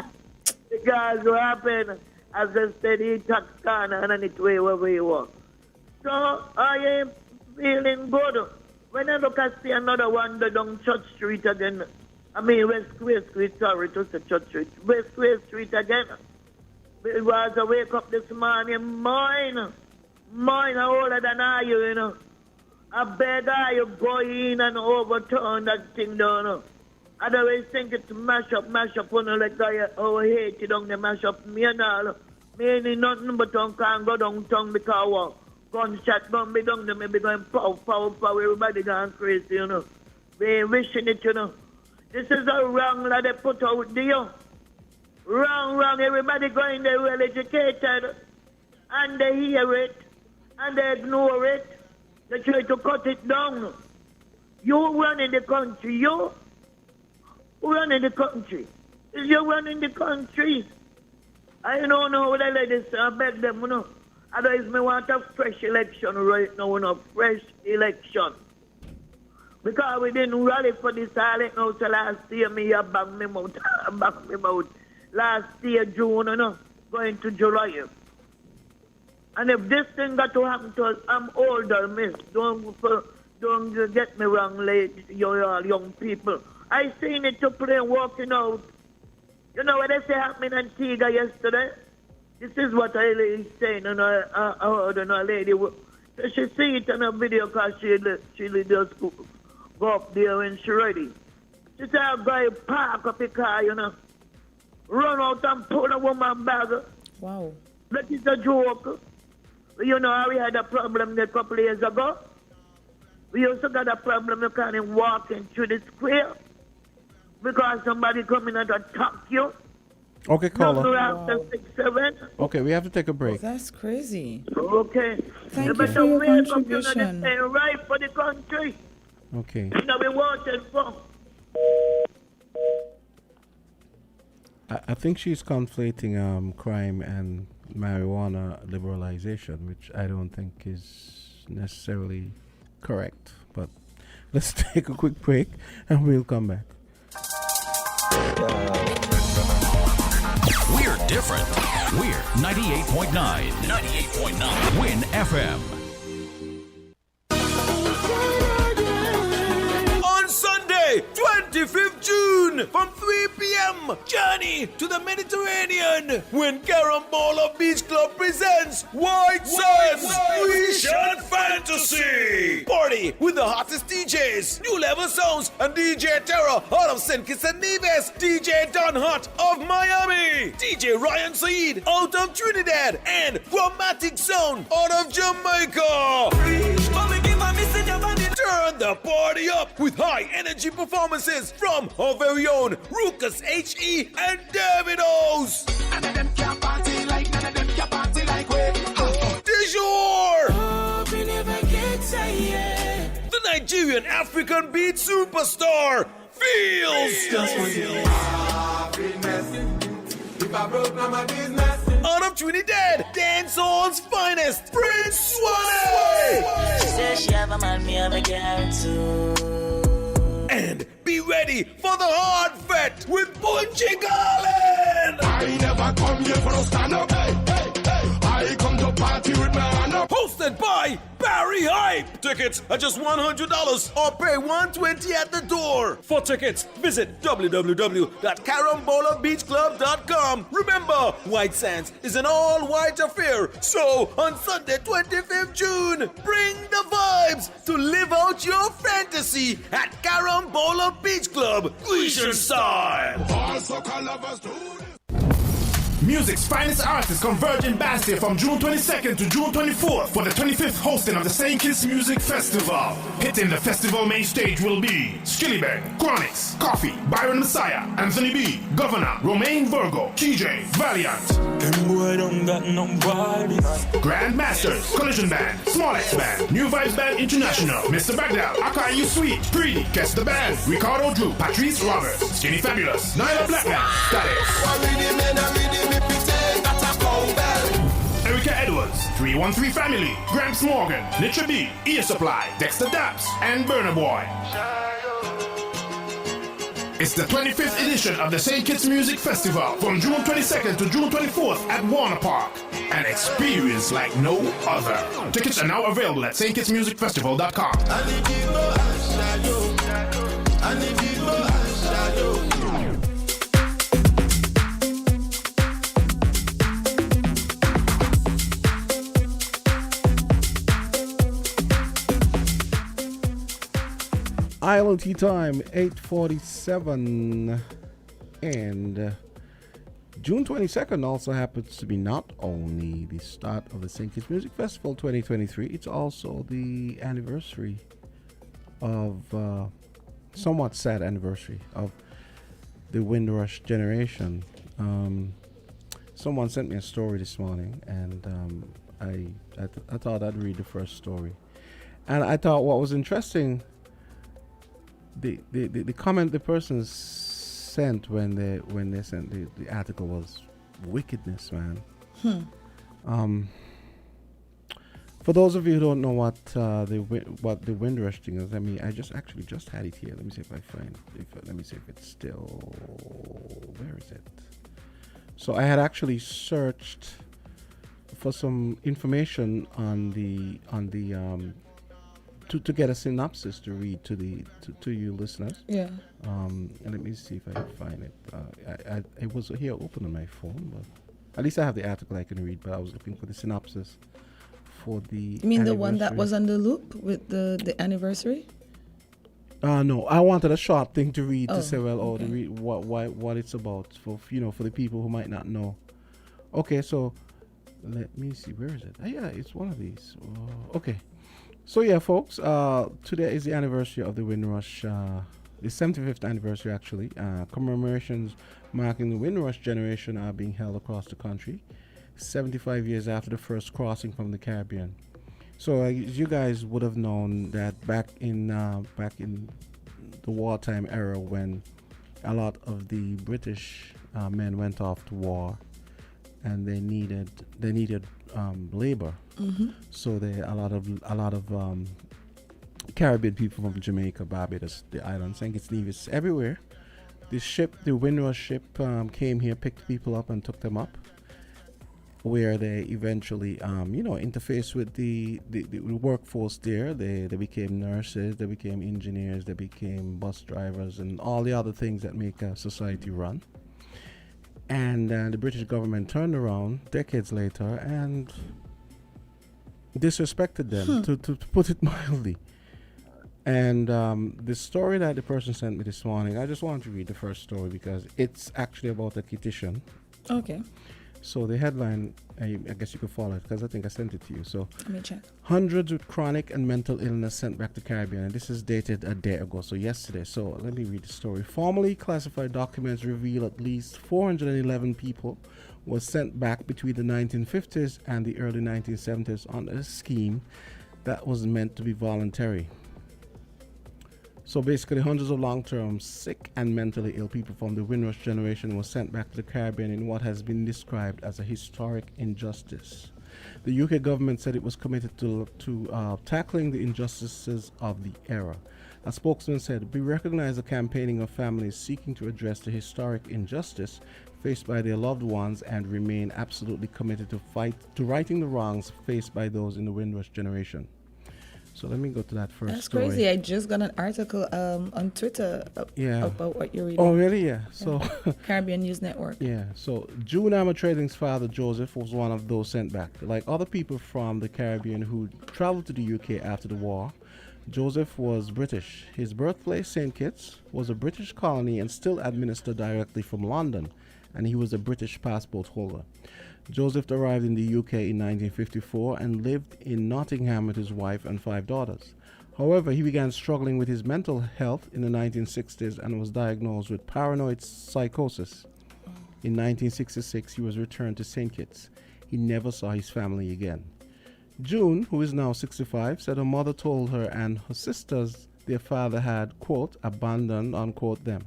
Because what happened, as I said, he tax corner and it way wherever you want. So I am feeling good. When I look, I see another one down Church Street again. I mean, West Square Street, sorry to say Church Street. West Square Street again. It was I wake up this morning, mine older than I, you know. I beg you go in and overturn that thing down. I always think it's mash up, on like I hate it on the mash up. Me and all. Me ain't nothing but tongue can't go down tongue because gunshot gun be down there, me be going pow, everybody going crazy, you know. They ain't wishing it, you know. This is a wrong that they put out there. Wrong, everybody going there well educated. And they hear it, and they ignore it. They try to cut it down. You running the country, you running the country. Is you running the country? I don't know what the ladies I beg them, you know. Otherwise, me want a fresh election right now, you know, fresh election. Because we didn't rally for this silent now, so last year me a bang me out. Last year, June, you know, going to July. And if this thing got to happen to us, I'm older, miss. Don't get me wrong, ladies, you're all young people. I seen it to play walking out. You know what they say happened in Antigua yesterday? This is what I was saying, and I heard a lady. So she see it in a video because she just go up there when she ready. She said, a guy park up the car, you know, run out and pull a woman bag. Wow. That is a joke. You know, we had a problem a couple of years ago. We also got a problem, you can't even walk through the square because somebody coming and attack you. Okay, caller. After 6, 7. Okay, we have to take a break. That's crazy. Okay. Thank you for your contribution. You know, right for the country. Okay. You know, we wanted for. I think she's conflating crime and marijuana liberalization, which I don't think is necessarily correct. But let's take a quick break and we'll come back. We're different. We're 98.9. 98.9. Win FM. On Sunday, 25th June, from 3 p.m., journey to the Mediterranean when Carambola Beach Club presents White Sands Christian Fantasy. Party with the hottest DJs, New Level Sounds, and DJ Terror out of St. Kitts and Nevis, DJ Don Hot of Miami, DJ Ryan Saeed out of Trinidad, and Chromatic Sound out of Jamaica. Turn the party up with high energy performances from our very own Ruckus HE and Davidos. The Nigerian African beat superstar Feels. Out of Trinidad, dancehall's finest, Prince Swanee. She says she have a man, me have a girl too. And be ready for the hard fet with Bunchy Garland. I never come here for no stand up. Hey, hey, hey. I come to party with my hand up. Hosted by Barry Hype. Tickets are just $100 or pay $120 at the door. For tickets, visit www.carambolabeachclub.com. Remember, White Sands is an all-white affair. So, on Sunday, 25th June, bring the vibes to live out your fantasy at Carambola Beach Club, Grecian style. All soccer lovers do this. Music's finest artists converge in Bastille from June 22nd to June 24th for the 25th hosting of the St. Kitts Music Festival. Hitting the festival main stage will be Skillibeng, Chronix, Coffee, Byron Messiah, Anthony B, Governor, Romaine Virgo, TJ, Valiant. Them boy don't got no body. Grand Masters, Collision Band, Small X Band, New Vibes Band International, Mr. Bagdal, Akai You Sweet, Preedy, Guess the Band, Ricardo Drew, Patrice Roberts, Skinny Fabulous, Nyla Blackman, Status. Erica Edwards, 313 Family, Gramps Morgan, Nitra B, Ear Supply, Dexter Daps, and Burner Boy. It's the 25th edition of the St. Kitts Music Festival from June 22nd to June 24th at Warner Park. An experience like no other. Tickets are now available at stkittsmusicfestival.com. ILT time 8:47, and June 22nd also happens to be not only the start of the St. Kitts Music Festival 2023, it's also the anniversary of somewhat sad anniversary of the Windrush generation. Someone sent me a story this morning, and I thought I'd read the first story, and I thought what was interesting. The comment the person sent when they sent the article was wickedness, man. For those of you who don't know what the Windrush thing is, I mean, I just had it here. Let me see if I find it. Let me see if it's still, where is it? So I had actually searched for some information on the to get a synopsis to read to you listeners. Yeah. And let me see if I can find it. It was here open on my phone, but at least I have the article I can read. But I was looking for the synopsis for the. You mean the one that was on the loop with the anniversary? No, I wanted a short thing to read to say, well, okay. to read what it's about for for the people who might not know. Okay, so let me see, where is it? Yeah, it's one of these. Okay. So yeah, folks, today is the anniversary of the Windrush, the 75th anniversary actually. Commemorations marking the Windrush generation are being held across the country, 75 years after the first crossing from the Caribbean. So you guys would have known that back in the wartime era, when a lot of the British men went off to war, and they needed labor. Mm-hmm. So a lot of Caribbean people from Jamaica, Barbados, the islands, St. Kitts, Nevis, everywhere. The Windrush ship came here, picked people up, and took them up, where they eventually interfaced with the workforce there. They became nurses, they became engineers, they became bus drivers, and all the other things that make a society run. And the British government turned around decades later and disrespected them, to put it mildly. And the story that the person sent me this morning, I just wanted to read the first story because it's actually about a Kittitian. Okay. So the headline, I guess you could follow it because I think I sent it to you. So Let me check. Hundreds with chronic and mental illness sent back to Caribbean. And this is dated a day ago, so yesterday. So let me read the story. Formally classified documents reveal at least 411 people were sent back between the 1950s and the early 1970s on a scheme that was meant to be voluntary. So basically, hundreds of long-term sick and mentally ill people from the Windrush generation were sent back to the Caribbean in what has been described as a historic injustice. The UK government said it was committed to tackling the injustices of the era. A spokesman said, "We recognize the campaigning of families seeking to address the historic injustice faced by their loved ones and remain absolutely committed to righting the wrongs faced by those in the Windrush generation." So let me go to that first That's story. crazy. I just got an article on Twitter about what you're reading. Oh, really? Yeah. So Caribbean News Network. Yeah. So June Armour Trading's father, Joseph, was one of those sent back. Like other people from the Caribbean who traveled to the UK after the war, Joseph was British. His birthplace, St. Kitts, was a British colony and still administered directly from London, and he was a British passport holder. Joseph arrived in the UK in 1954 and lived in Nottingham with his wife and 5 daughters. However, he began struggling with his mental health in the 1960s and was diagnosed with paranoid psychosis. In 1966, he was returned to St. Kitts. He never saw his family again. June, who is now 65, said her mother told her and her sisters their father had, quote, abandoned, unquote, them.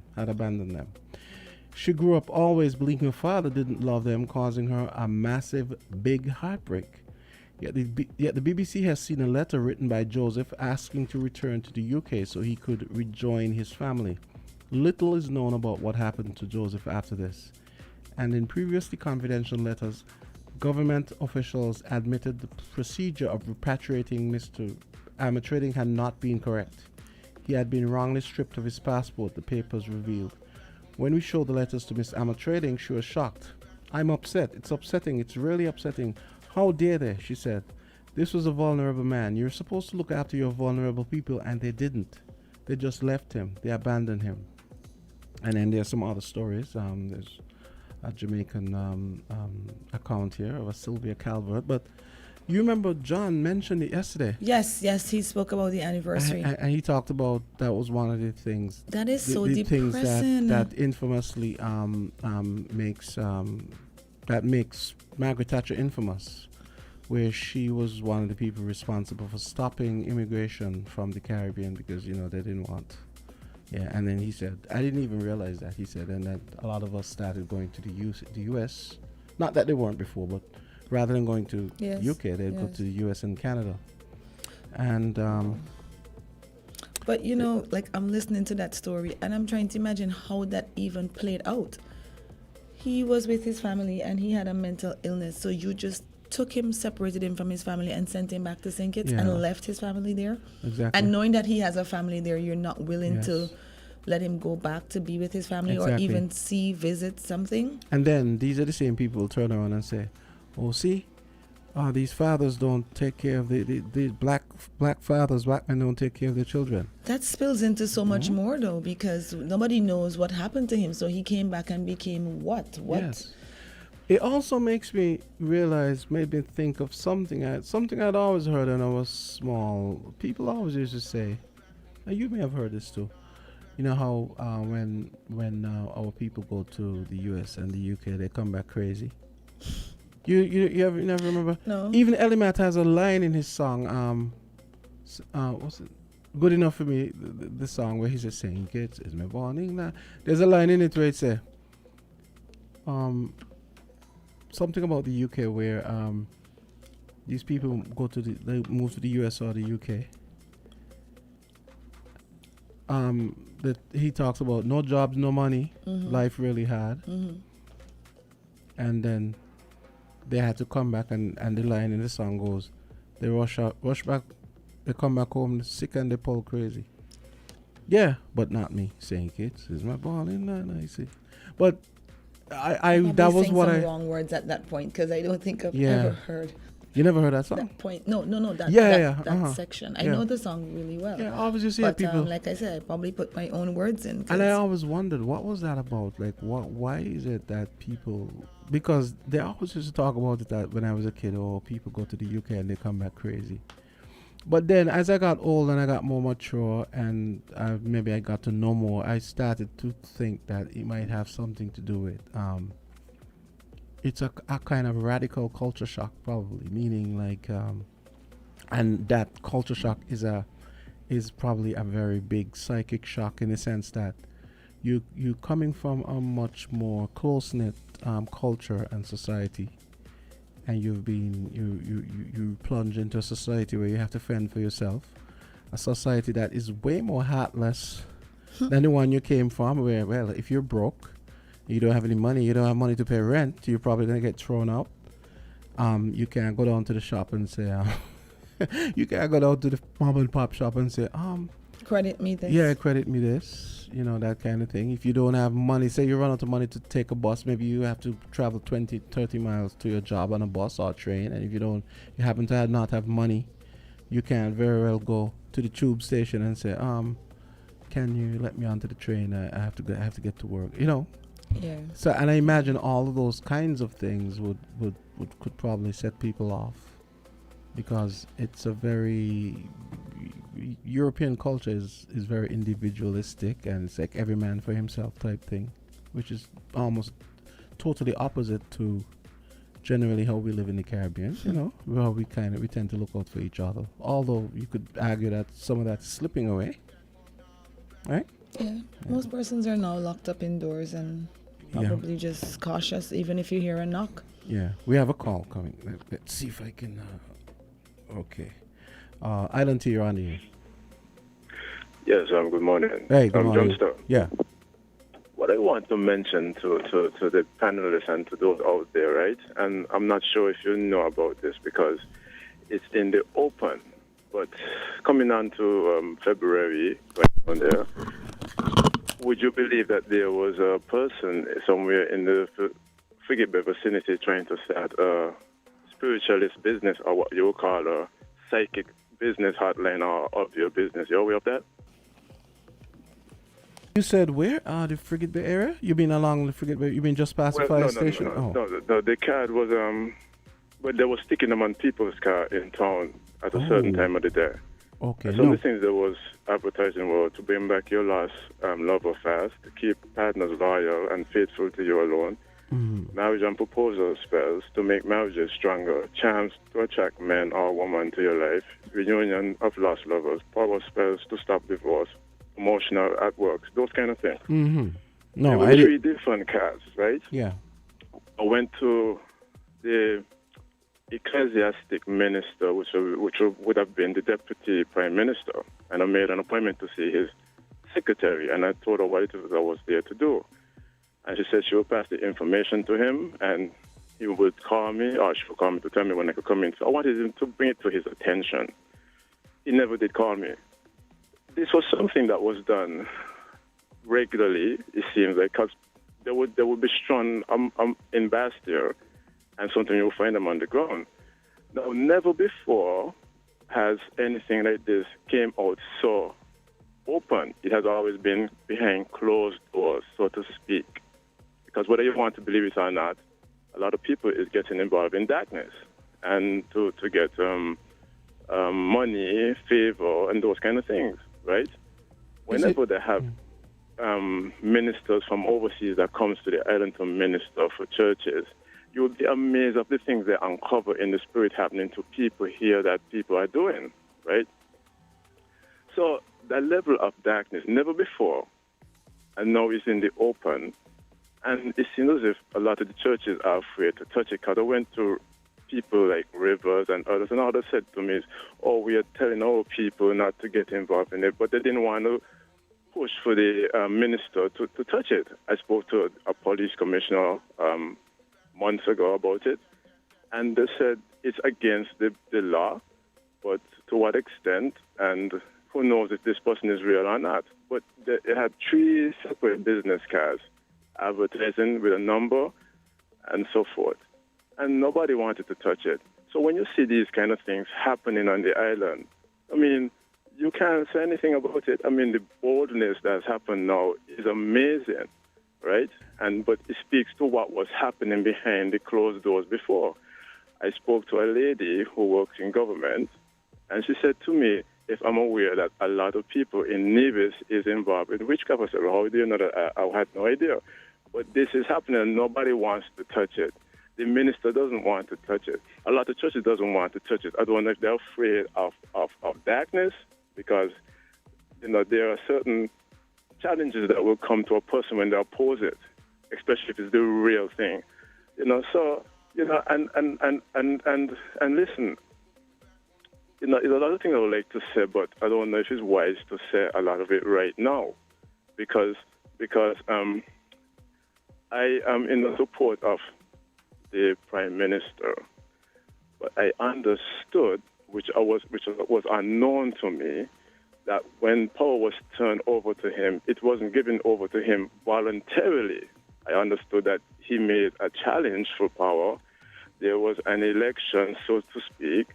She grew up always believing her father didn't love them, causing her a massive, big heartbreak. Yet the BBC has seen a letter written by Joseph asking to return to the UK so he could rejoin his family. Little is known about what happened to Joseph after this. And in previously confidential letters, government officials admitted the procedure of repatriating Mr. Amatrading had not been correct. He had been wrongly stripped of his passport, the papers revealed. When we showed the letters to Miss Amatrading, she was shocked. I'm upset. It's upsetting. It's really upsetting. How dare they, she said. This was a vulnerable man. You're supposed to look after your vulnerable people, and they didn't. They just left him. They abandoned him. And then there's some other stories. There's a Jamaican account here of a Sylvia Calvert. But you remember John mentioned it yesterday. Yes, he spoke about the anniversary. And he talked about that was one of the things. That is so the depressing. Things that infamously makes Margaret Thatcher infamous, where she was one of the people responsible for stopping immigration from the Caribbean because, they didn't want. Yeah, and then he said, I didn't even realize that. He said, and that a lot of us started going to the U.S. Not that they weren't before, but rather than going to UK, they'd go to the US and Canada. And but I'm listening to that story and I'm trying to imagine how that even played out. He was with his family and he had a mental illness, so you just took him, separated him from his family and sent him back to St. Kitts and left his family there. Exactly. And knowing that he has a family there, you're not willing to let him go back to be with his family or even visit something. And then these are the same people who turn around and say, oh, see, these fathers don't take care of the black fathers, black men don't take care of their children. That spills into so much more, though, because nobody knows what happened to him. So he came back and became what? Yes. It also makes me realize, made me think of something I'd always heard when I was small. People always used to say, you may have heard this too. You know how when our people go to the US and the UK, they come back crazy. You never remember? No. Even Ellie Matt has a line in his song. What's it? Good Enough for Me. The song where he's just saying, "Kids, it's my morning now." There's a line in it where it says, something about the UK where these people they move to the US or the UK. That he talks about no jobs, no money, life really hard, and then they had to come back, and the line in the song goes, they rush back, they come back home sick and they pull crazy. Yeah, but not me saying kids is my ball in there, I see. But I that was what I wrong words at that point because I don't think I've ever heard. You never heard that song? That point. No. That section. I know the song really well. Yeah, obviously, but people. Like I said, I probably put my own words in. And I always wondered, what was that about? Like, why is it that people? Because they always used to talk about it that when I was a kid, people go to the UK and they come back crazy. But then, as I got old and I got more mature, and maybe I got to know more, I started to think that it might have something to do with. It's a kind of radical culture shock, probably, meaning like, and that culture shock is probably a very big psychic shock in the sense that you coming from a much more close-knit culture and society, and you plunge into a society where you have to fend for yourself, a society that is way more heartless than the one you came from, where, well, if you're broke, you don't have any money, you don't have money to pay rent, you're probably going to get thrown out. You can't go down to the shop and say, you can't go down to the mom and pop shop and say, credit me this. Yeah, credit me this, that kind of thing. If you don't have money, say you run out of money to take a bus, maybe you have to travel 20, 30 miles to your job on a bus or train, and if you happen to not have money you can very well go to the tube station and say, can you let me onto the train? I have to get to work. Yeah. So, and I imagine all of those kinds of things could probably set people off, because it's a very European culture is very individualistic, and it's like every man for himself type thing, which is almost totally opposite to generally how we live in the Caribbean. Where we tend to look out for each other. Although you could argue that some of that's slipping away, right? Yeah. Most persons are now locked up indoors and probably just cautious, even if you hear a knock. Yeah, we have a call coming. Let's see if I can. Okay, Island T, you're on the air. Yes, good morning. Hey, good morning. Johnston. Yeah. What I want to mention to the panelists and to those out there, right? And I'm not sure if you know about this because it's in the open. But coming on to February, right on there, would you believe that there was a person somewhere in the Frigate Bay vicinity trying to start a spiritualist business, or what you would call a psychic business hotline of your business? You aware of that? You said where? The Frigate Bay area? You been along the Frigate Bay? You been just past the fire station? No, the card was, but they were sticking them on people's car in town at a certain time of the day. Okay. Some of the things that was advertising were to bring back your lost lover fast, to keep partners loyal and faithful to you alone, marriage and proposal spells to make marriages stronger, charms to attract men or women to your life, reunion of lost lovers, power spells to stop divorce, emotional at work, those kind of things. No, there were three different cards, right? Yeah. I went to the ecclesiastic minister, which would have been the deputy prime minister, and I made an appointment to see his secretary, and I told her what it was I was there to do. And she said she would pass the information to him, and he would call me, or she would call me to tell me when I could come in. So I wanted him to bring it to his attention. He never did call me. This was something that was done regularly, it seems like, because they would be strung in Bastille, and sometimes you'll find them on the ground. Now, never before has anything like this came out so open. It has always been behind closed doors, so to speak. Because whether you want to believe it or not, a lot of people is getting involved in darkness and to get money, favor, and those kind of things, right? Whenever they have ministers from overseas that comes to the island to minister for churches, you will be amazed of the things they uncover in the spirit happening to people here that people are doing, right? So that level of darkness, never before, and now it's in the open. And it seems as if a lot of the churches are afraid to touch it, because I went to people like Rivers and others, and all they said to me is, we are telling our people not to get involved in it, but they didn't want to push for the minister to touch it. I spoke to a police commissioner months ago about it, and they said it's against the law, but to what extent, and who knows if this person is real or not. But they had 3 separate business cards advertising with a number and so forth, and nobody wanted to touch it. So when you see these kind of things happening on the island, I mean, you can't say anything about it. I mean, the boldness that's happened now is amazing, right? But it speaks to what was happening behind the closed doors before. I spoke to a lady who works in government, and she said to me, if I'm aware that a lot of people in Nevis is involved in witchcraft, I said, well, how do you know that? I had no idea. But this is happening, and nobody wants to touch it. The minister doesn't want to touch it. A lot of churches doesn't want to touch it. I don't know if they're afraid of darkness, because, there are certain challenges that will come to a person when they oppose it, especially if it's the real thing. So, and listen, there's a lot of things I would like to say, but I don't know if it's wise to say a lot of it right now, because I am in the support of the Prime Minister, but I understood, which was unknown to me, that when power was turned over to him, it wasn't given over to him voluntarily. I understood that he made a challenge for power. There was an election, so to speak,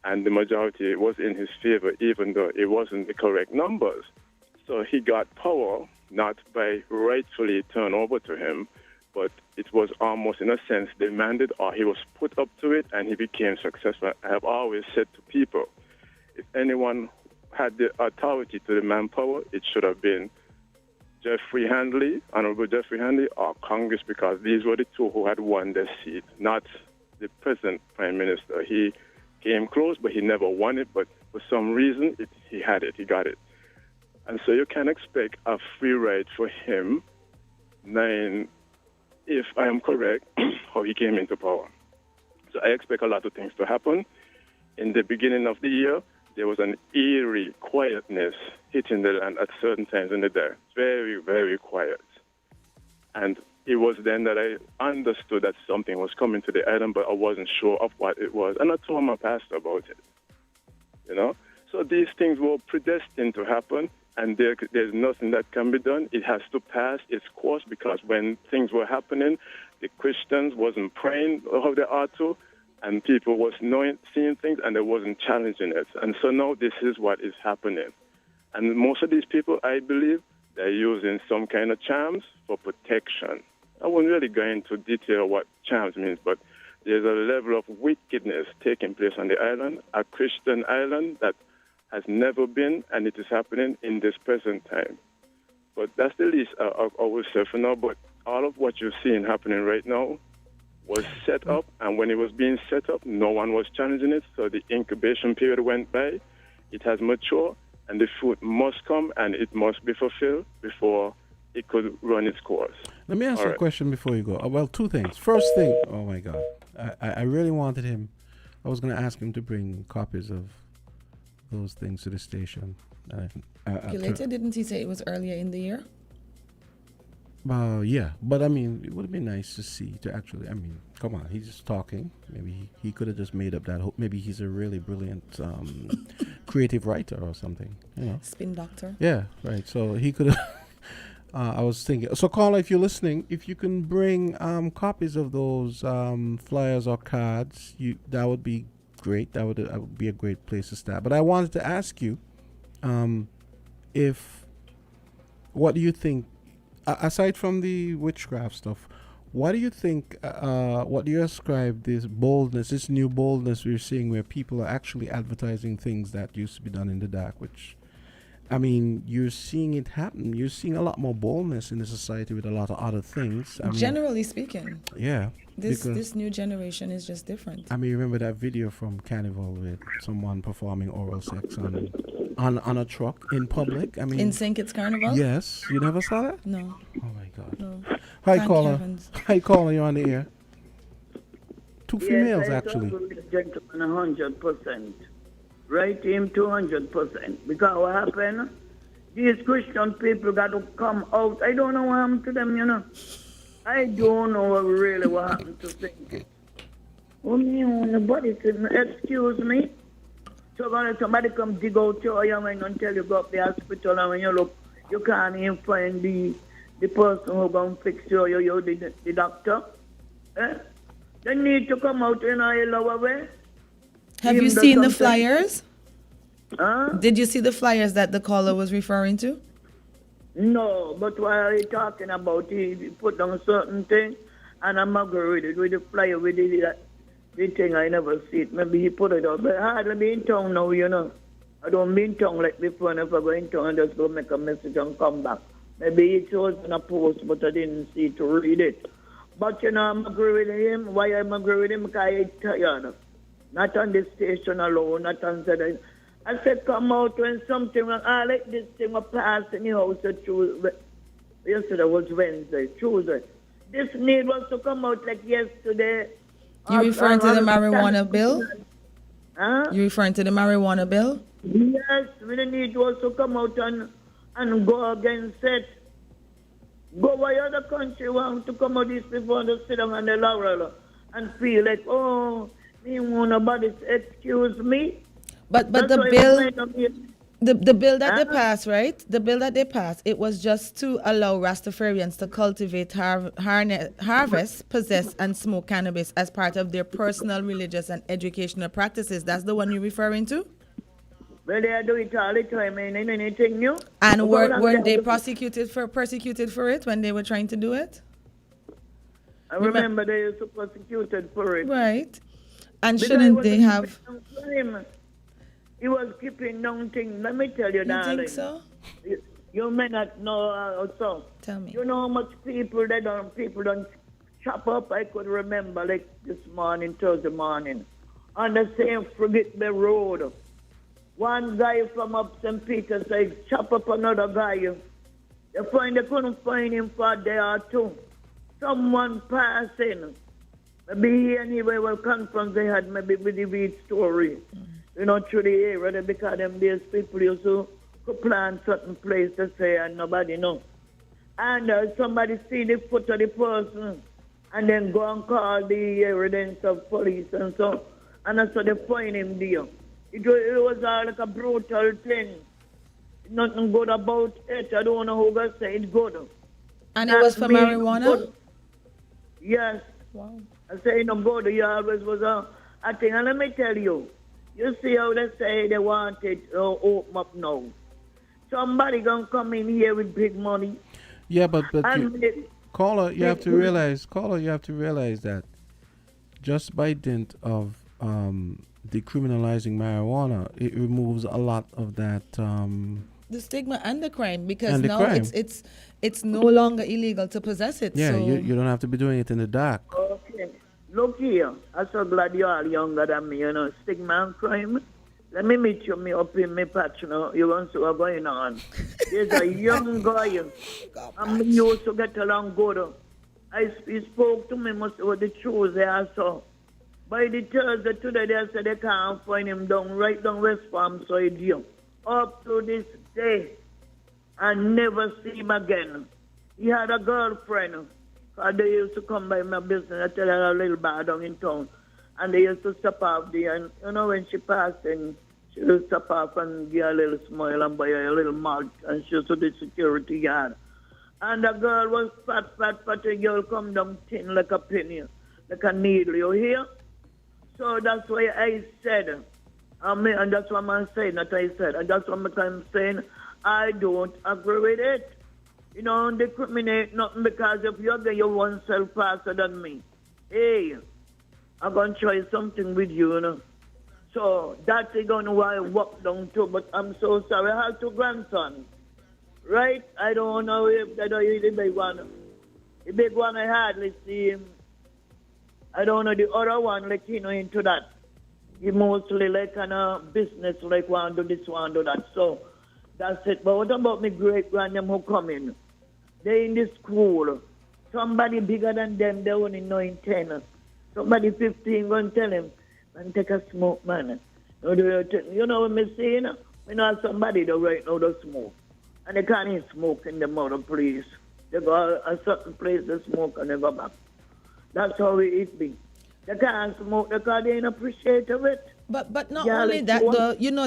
and the majority was in his favor, even though it wasn't the correct numbers. So he got power not by rightfully turned over to him, but it was almost, in a sense, demanded, or he was put up to it, and he became successful. I have always said to people, if anyone had the authority to demand power, it should have been Honorable Jeffrey Handley, or Congress, because these were the two who had won their seat, not the present Prime Minister. He came close, but he never won it, but for some reason, he got it. And so you can expect a free ride for him, knowing, if I am correct, how he came into power. So I expect a lot of things to happen. In the beginning of the year, there was an eerie quietness hitting the land at certain times in the day. Very, very quiet. And it was then that I understood that something was coming to the island, but I wasn't sure of what it was. And I told my pastor about it. So these things were predestined to happen, and there's nothing that can be done. It has to pass its course, because when things were happening, the Christians wasn't praying how they ought to, and people was seeing things, and they wasn't challenging it. And so now this is what is happening. And most of these people, I believe, they're using some kind of charms for protection. I won't really go into detail what charms means, but there's a level of wickedness taking place on the island, a Christian island that has never been, and it is happening in this present time. But that's the least I will say for now. But all of what you're seeing happening right now was set up, and when it was being set up, no one was challenging it, so the incubation period went by. It has matured, and the fruit must come, and it must be fulfilled before it could run its course. Let me ask you a question before you go. Well, two things. First thing, oh my God, I really wanted him, I was going to ask him to bring copies of those things to the station. Later, didn't he say it was earlier in the year? Yeah, but I mean, it would have been nice to see, come on, he's just talking. Maybe he could have just made up that hope. Maybe he's a really brilliant creative writer or something, Spin doctor. Yeah, right. So he could have, I was thinking, so caller, if you're listening, if you can bring copies of those flyers or cards, that would be great. That would be a great place to start. But I wanted to ask you, what do you think, aside from the witchcraft stuff, what do you think, what do you ascribe this boldness, this new boldness we're seeing, where people are actually advertising things that used to be done in the dark, which, you're seeing it happen. You're seeing a lot more boldness in the society with a lot of other things. Generally speaking. Yeah. This new generation is just different. Remember that video from Carnival with someone performing oral sex on a truck in public? In St. Kitts Carnival? Yes. You never saw that? No. Oh my God. No. Hi, caller. Hi, caller. You're on the air. Two females, actually. Gentleman, 100%. Right him 200%. Because what happened? These Christian people got to come out. I don't know what happened to them, I don't know really what happened to them. Oh, nobody said, excuse me. So when somebody come dig out your eye and tell you go up the hospital, and when you look, you can't even find the person who going to fix you, the doctor. They need to come out in a lower way. Have you seen the flyers? Huh? Did you see the flyers that the caller was referring to? No, but what are you talking about? He put down certain thing, and I'm agree with it, with the flyer, with the thing. I never see it. Maybe he put it out, but I hardly be in town now, I don't be in town like before, and if I go in town, I just go make a message and come back. Maybe it was in a post, but I didn't see to read it. But, I'm agree with him. Why I'm agree with him? Because I'm tired. Not on the station alone, not on the... I said, come out when something wrong. I like this thing will pass in the house at Tuesday. Yesterday was Wednesday, Tuesday. This need was to come out like yesterday. You referring to the marijuana bill? Huh? You referring to the marijuana bill? Yes, we need was to come out and go against it. Go why other country want to come out this before to sit down on the laurel and feel like, me want nobody excuse me. But the bill, The bill that they passed, right? The bill that they passed, it was just to allow Rastafarians to cultivate, harvest, possess, and smoke cannabis as part of their personal, religious, and educational practices. That's the one you're referring to? Well, they do it all the time, ain't anything new. And weren't they persecuted for it when they were trying to do it? I remember they used to persecuted for it. Right. And shouldn't they have... He was keeping down things. Let me tell you, darling. You think so? You may not know so. Tell me. You know how much people don't chop up? I could remember like this morning, Thursday morning, on the same Forget the Road. One guy from up St. Peter said, chop up another guy. They couldn't find him for a day or two. Someone passing. Maybe he anyway will conference they had maybe with the weed story. You know, through the area, because them days people used to plan certain place to say and nobody know. And somebody see the foot of the person and then go and call the evidence of police and so. And that's what they find him there. It was like a brutal thing. Nothing good about it. I don't know who going to say it's good. And it was for marijuana? Good. Yes. Wow. I say no good. It always was a thing. And let me tell you, you see how they say they want it to open up now. Somebody gonna come in here with big money. Yeah, but caller, you have to realize that just by dint of decriminalizing marijuana, it removes a lot of that the stigma and the crime, because now it's no longer illegal to possess it. Yeah, so. you don't have to be doing it in the dark. Okay. Look here, I'm so glad you are younger than me, stigma and crime. Let me meet you up in my patch, you want to see what's going on. There's a young guy, and we used to get along good. He spoke to me most of the Tuesday I saw. By the Thursday today, they said they can't find him right down West Farm side here. Up to this day, I never see him again. He had a girlfriend. They used to come by my business. I tell her a little bar down in town. And they used to stop off there. And, when she passed in, she would stop off and give a little smile and buy her a little mug. And she was to the security guard. And the girl was fat. The girl come down thin like a penny, like a needle. You hear? So that's why I said, and that's what I'm saying, that I said. And that's what I'm saying, I don't agree with it. Don't discriminate nothing, because if you're getting your one self faster than me, hey, I'm going to try something with you, So that's going to walk down too, but I'm so sorry. I have two grandsons, right? I don't know if they don't eat the big one. The big one I hardly see him. I don't know the other one, into that. He mostly kind of business, one do this, one do that. So that's it. But what about my great-grandmother who come in? They in the school. Somebody bigger than them, they only 9, 10. Somebody 15 going to tell him, man, take a smoke, man. You know what I'm saying? We know somebody that right now they smoke. And they can't even smoke in the motor place. They go a certain place to smoke and they go back. That's how it be. They can't smoke because they ain't appreciate of it. But not only that,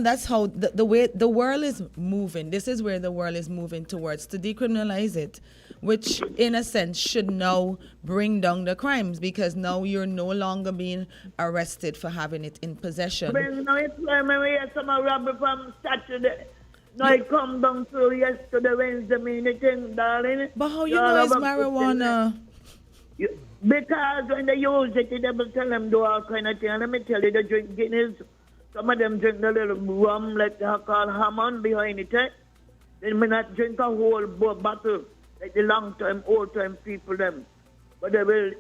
that's how the way the world is moving. This is where the world is moving towards, to decriminalize it, which in a sense should now bring down the crimes, because now you're no longer being arrested for having it in possession. But some robbery from Saturday. No, it come down through yesterday, Wednesday, darling. But how you know it's marijuana? Because when they use it, they will tell them do all kind of things. And let me tell you, they drink Guinness. Some of them drink the little rum like they call Hammond behind it. They may not drink a whole bottle like the long-time, old-time people them. But they will,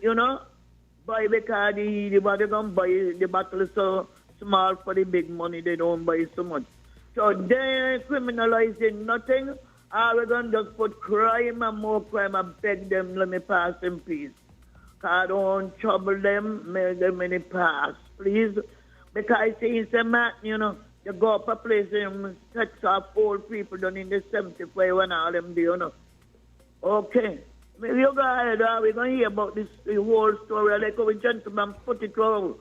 buy because the body going to buy the bottle is so small for the big money. They don't buy so much. So they're criminalizing nothing. All we're going to just put crime and more crime and beg them, let me pass in peace. I don't trouble them, make them in the past, please. Because I see it's a man, you go up a place and sex off old people done in the 75 and all them do, Okay. Maybe you go ahead, we're going to hear about this the whole story, like how a gentleman put it out.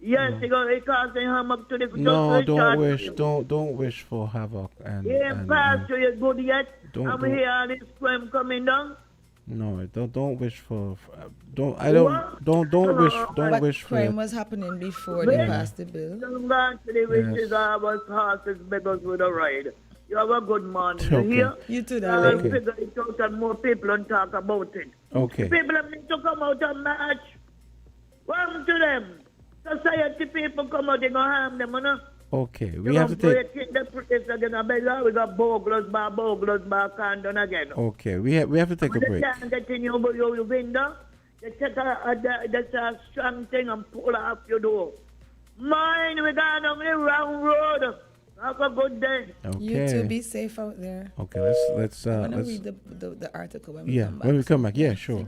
Yes, he causing harm up to the No, don't wish. Don't wish for havoc. Pastor, you're good yet. Don't hear all this crime coming down. No, don't wish for. Don't wish for. Crime was happening before they passed the bill. Don't go to the wishes of us horses, beggars with a ride. You have a good morning. Okay. You hear? You too, darling. Okay. Figure it out and more people and talk about it. Okay. People need to come out and march. Welcome to them. Society people come out, they gonna harm them, you know? Okay, we have to take. The place again, we got burglars by condon again. Okay, we have to take a break. You can't get in your window. You take a strong thing and pull off your door. Mine, we got on the wrong road. Have a good day. Okay. You too, be safe out there. Okay, let's I'm gonna read the article when we come back. When we come back, yeah, sure.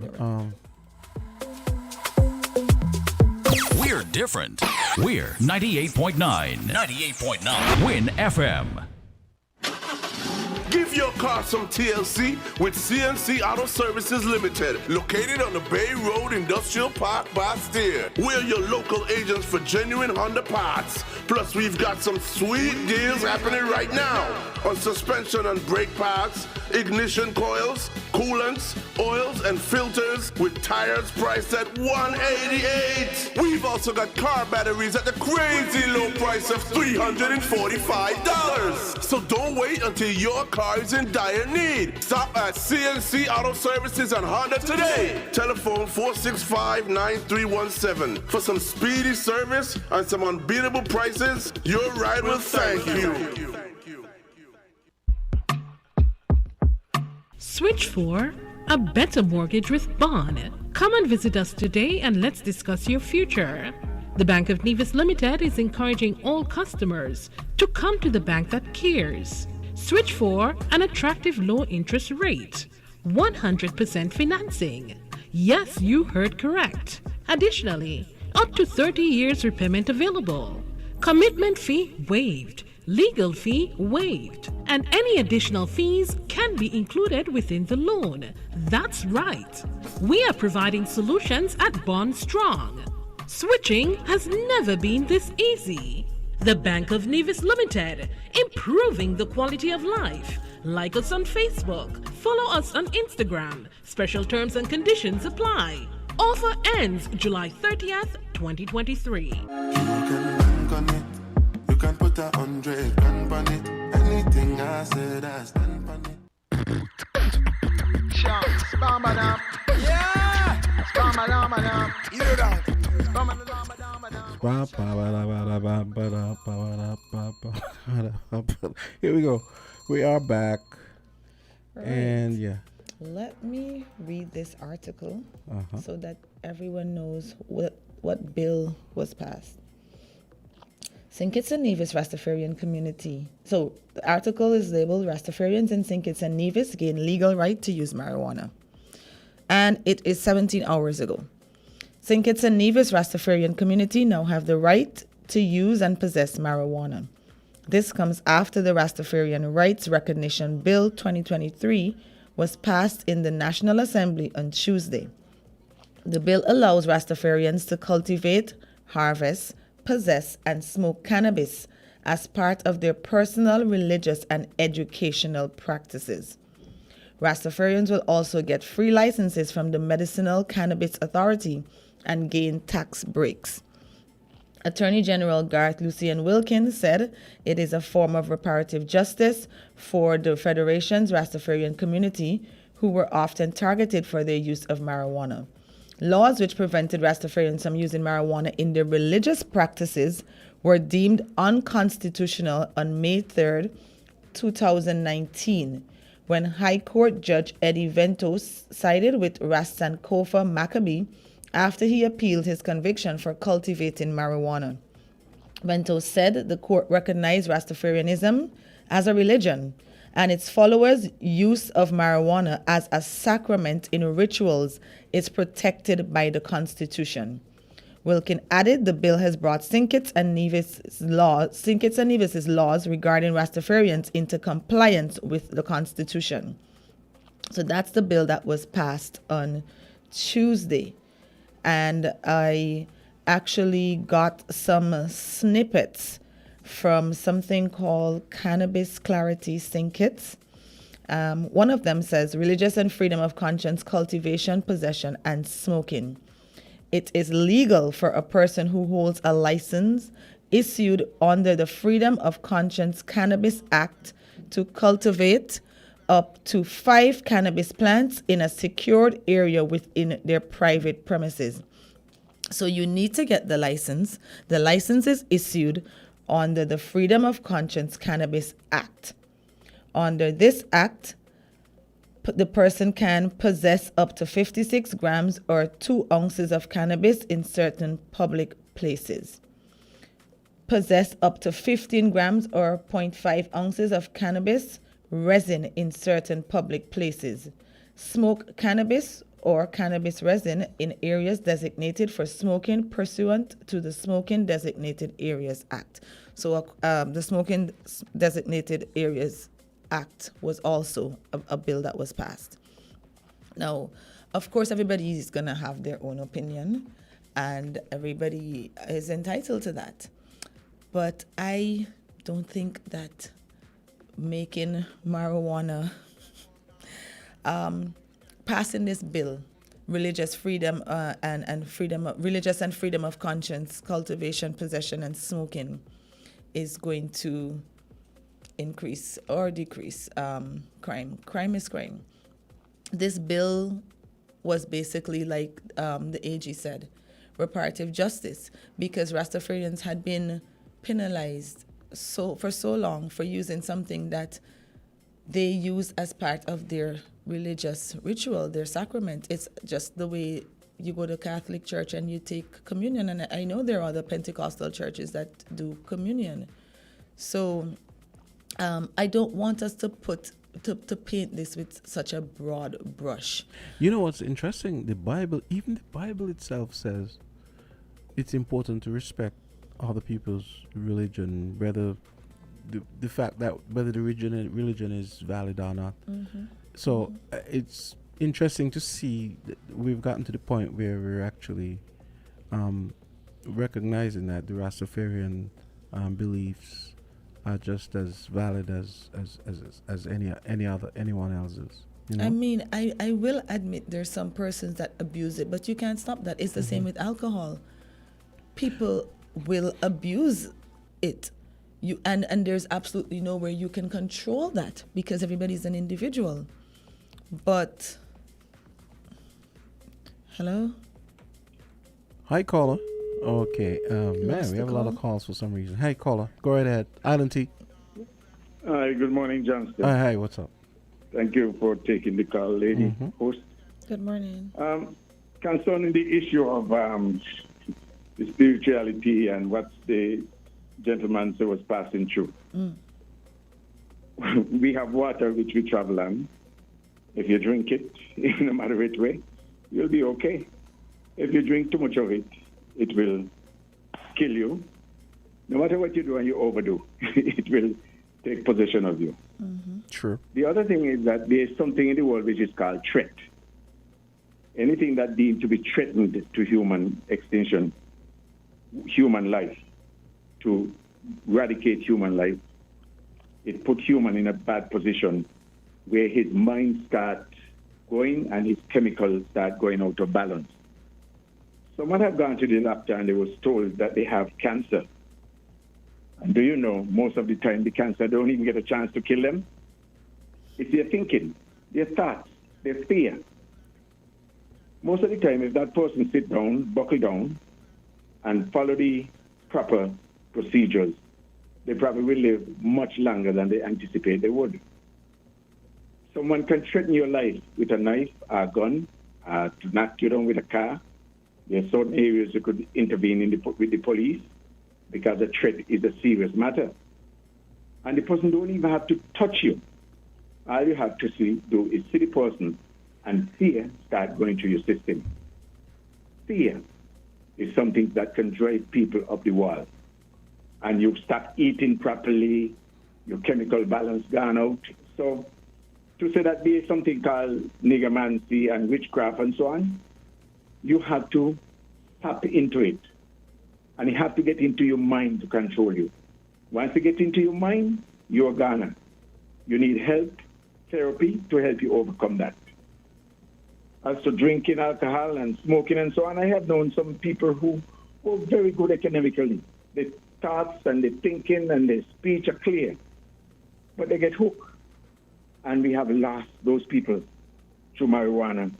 We're different. We're 98.9. 98.9. Win FM. Give your car some TLC with CNC Auto Services Limited, located on the Bay Road Industrial Park by Steer. We're your local agents for genuine Honda parts. Plus, we've got some sweet deals happening right now on suspension and brake parts, ignition coils, coolants, oils, and filters with tires priced at $188. We've also got car batteries at the crazy low price of $345. So don't wait until your car is in dire need. Stop at CNC Auto Services and Honda today. Telephone 465-9317. For some speedy service and some unbeatable prices, your ride will thank you. Switch for a better mortgage with Bond. Come and visit us today and let's discuss your future. The Bank of Nevis Limited is encouraging all customers to come to the bank that cares. Switch for an attractive low interest rate, 100% financing. Yes, you heard correct. Additionally, up to 30 years repayment available. Commitment fee waived. Legal fee waived, and any additional fees can be included within the loan. That's right. We are providing solutions at Bond Strong. Switching has never been this easy. The Bank of Nevis Limited, improving the quality of life. Like us on Facebook. Follow us on Instagram. Special terms and conditions apply. Offer ends July 30th, 2023. You can put 100 grand on it. Anything I said, I stand on it. Spam-a-dam. Yeah! Spam-a-dam-a-dam. You hear that? Here we go. We are back. Right. And yeah. Let me read this article so that everyone knows what bill was passed. St. Kitts and Nevis Rastafarian Community. So the article is labeled Rastafarians in St. Kitts and Nevis gain legal right to use marijuana. And it is 17 hours ago. St. Kitts and Nevis Rastafarian Community now have the right to use and possess marijuana. This comes after the Rastafarian Rights Recognition Bill 2023 was passed in the National Assembly on Tuesday. The bill allows Rastafarians to cultivate, harvest, possess, and smoke cannabis as part of their personal, religious, and educational practices. Rastafarians will also get free licenses from the Medicinal Cannabis Authority and gain tax breaks. Attorney General Garth Lucien Wilkins said it is a form of reparative justice for the Federation's Rastafarian community, who were often targeted for their use of marijuana. Laws which prevented Rastafarians from using marijuana in their religious practices were deemed unconstitutional on May 3rd, 2019, when High Court Judge Eddie Ventos sided with Rastankofa Maccabee after he appealed his conviction for cultivating marijuana. Ventos said the court recognized Rastafarianism as a religion and its followers' use of marijuana as a sacrament in rituals is protected by the Constitution. Wilkin added the bill has brought St. Kitts and Nevis's laws regarding Rastafarians into compliance with the Constitution. So that's the bill that was passed on Tuesday. And I actually got some snippets from something called Cannabis Clarity Syndicate. One of them says religious and freedom of conscience, cultivation, possession, and smoking. It is legal for a person who holds a license issued under the Freedom of Conscience Cannabis Act to cultivate up to 5 cannabis plants in a secured area within their private premises. So you need to get the license. The license is issued under the Freedom of Conscience Cannabis Act. Under this act, the person can possess up to 56 grams or 2 ounces of cannabis in certain public places. Possess up to 15 grams or 0.5 ounces of cannabis resin in certain public places. Smoke cannabis or cannabis resin in areas designated for smoking pursuant to the Smoking Designated Areas Act. So the Smoking Designated Areas Act was also a bill that was passed. Now, of course, everybody is going to have their own opinion, and everybody is entitled to that. But I don't think that making marijuana, passing this bill, religious freedom and freedom, religious and freedom of conscience, cultivation, possession, and smoking, is going to increase or decrease crime. Crime is crime. This bill was basically like the AG said, reparative justice, because Rastafarians had been penalized for so long for using something that they use as part of their religious ritual, their sacrament. It's just the way you go to Catholic church and you take communion, and I know there are other Pentecostal churches that do communion. So I don't want us to paint this with such a broad brush. You know what's interesting? The Bible, even the Bible itself says it's important to respect other people's religion, whether the fact that whether the religion is valid or not. Mm-hmm. So it's interesting to see that we've gotten to the point where we're actually recognizing that the Rastafarian beliefs are just as valid as anyone else's. You know? I mean, I will admit there's some persons that abuse it, but you can't stop that. It's the same with alcohol. People will abuse it. And there's absolutely no way you can control that because everybody's an individual. But hello? Hi, caller. Okay, man, we have a lot of calls for some reason. Hey, caller, go right ahead. Island T. Hi, good morning, Johnston. Hi, what's up? Thank you for taking the call, lady host. Good morning. Concerning the issue of the spirituality and what the gentleman said was passing through. We have water which we travel on. If you drink it in a moderate way, you'll be okay. If you drink too much of it, it will kill you. No matter what you do and you overdo, it will take possession of you. True. The other thing is that there is something in the world which is called threat. Anything that deemed to be threatened to human extinction, human life, to eradicate human life, it put human in a bad position where his mind starts going and his chemicals start going out of balance. Someone have gone to the doctor and they was told that they have cancer. And do you know, most of the time the cancer don't even get a chance to kill them? It's their thinking, their thoughts, their fear. Most of the time, if that person sit down, buckle down, and follow the proper procedures, they probably will live much longer than they anticipate they would. Someone can threaten your life with a knife or a gun, to knock you down with a car. There are certain areas you could intervene with the police because the threat is a serious matter. And the person don't even have to touch you. All you have to do is see the person and fear start going through your system. Fear is something that can drive people up the wall. And you stop eating properly, your chemical balance gone out. So to say that there is something called nigromancy and witchcraft and so on, you have to tap into it And it have to get into your mind to control you. Once it gets into your mind, you're gone. You need help, therapy to help you overcome that. As to drinking alcohol and smoking and so on, I have known some people who are very good academically. Their thoughts and their thinking and their speech are clear, but they get hooked. And we have lost those people through marijuana.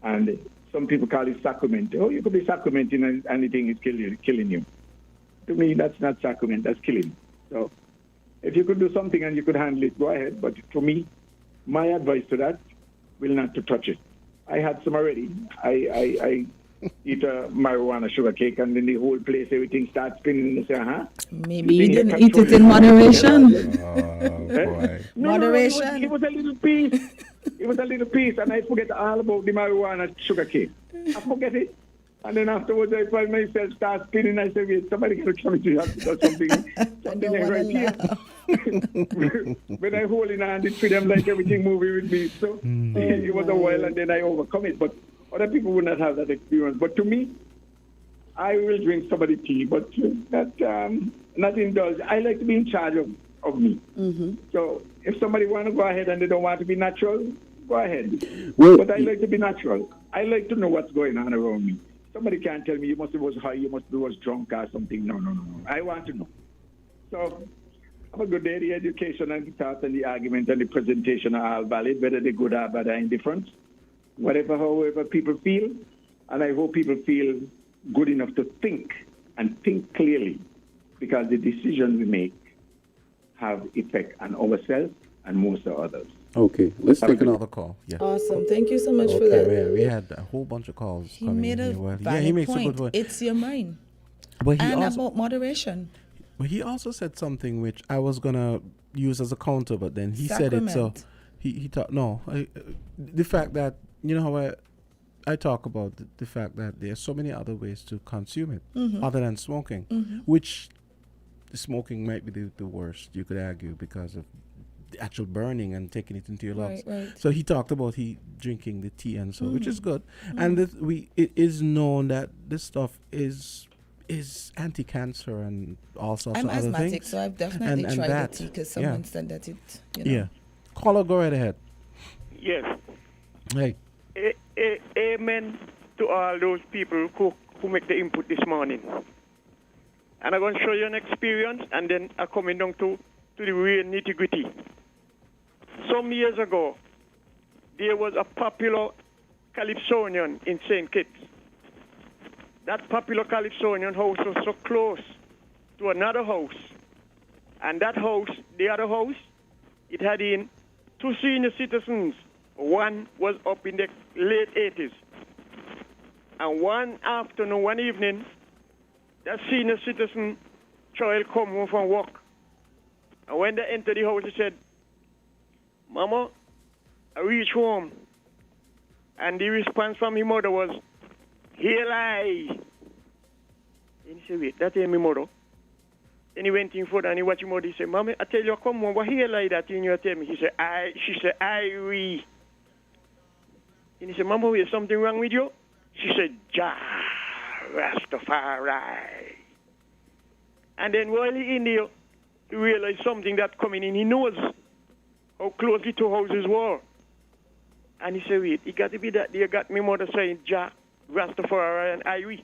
And some people call it sacrament. Oh, you could be sacramenting and anything is killing you. To me, that's not sacrament, that's killing. So if you could do something and you could handle it, go ahead. But for me, my advice to that will not to touch it. I had some already. I eat a marijuana sugar cake, and then the whole place, everything starts spinning. And say, maybe you didn't eat it in moderation. Boy. Moderation. It was a little piece. It was a little piece, and I forget all about the marijuana sugar cake. I forget it. And then afterwards, I find myself start spinning. I say, wait, somebody got to come to us or something. Something right here. When I hold in hand, it's them like everything moving with me. So it was a while, and then I overcome it. But other people would not have that experience. But to me, I will drink somebody's tea, but not indulge. I like to be in charge of me. Mm-hmm. So if somebody want to go ahead and they don't want to be natural, go ahead. Well, but I like to be natural. I like to know what's going on around me. Somebody can't tell me you must be was high, you must be was drunk or something. No. I want to know. So have a good day. The education and the thought and the argument and the presentation are all valid, whether they're good or bad or indifferent. However people feel, and I hope people feel good enough to think and think clearly, because the decisions we make have effect on ourselves and most of others. Okay, let's take another call. Yeah. Awesome. Thank you so much for that. Yeah, we had a whole bunch of calls. He made a valid point. It's your mind. But and also, about moderation. But he also said something which I was going to use as a counter, but then he said it. So he thought, the fact that, you know how I talk about the fact that there are so many other ways to consume it other than smoking, which the smoking might be the worst, you could argue, because of the actual burning and taking it into your lungs. Right. So he talked about drinking the tea and so, which is good. And it is known that this stuff is anti-cancer and all sorts of other things. I'm asthmatic, so I've definitely tried the tea because someone said that it, Yeah. Caller, go right ahead. Yes. Hey. Amen to all those people who make the input this morning. And I'm going to show you an experience, and then I'm coming down to the real nitty-gritty. Some years ago, there was a popular Calypsonian in St. Kitts. That popular Calypsonian house was so close to another house. And that house, the other house, it had in two senior citizens. One was up in the late 80s. And one afternoon, one evening, that senior citizen child come home from work. And when they entered the house, he said, "Mama, I reach home." And the response from his mother was, "Here lie." And he said, "Wait, that ain't my mother." Then he went in further and he watched his mother. He said, "Mommy, I tell you, come home, but here lie that thing you tell me." She said, "I And he said, "Mama, is something wrong with you?" She said, "Jah Rastafari." And then while he in there, he realized something that coming in. He knows how close the two houses were. And he said, "Wait, it got to be that they got me mother saying Jah Rastafari and Irie."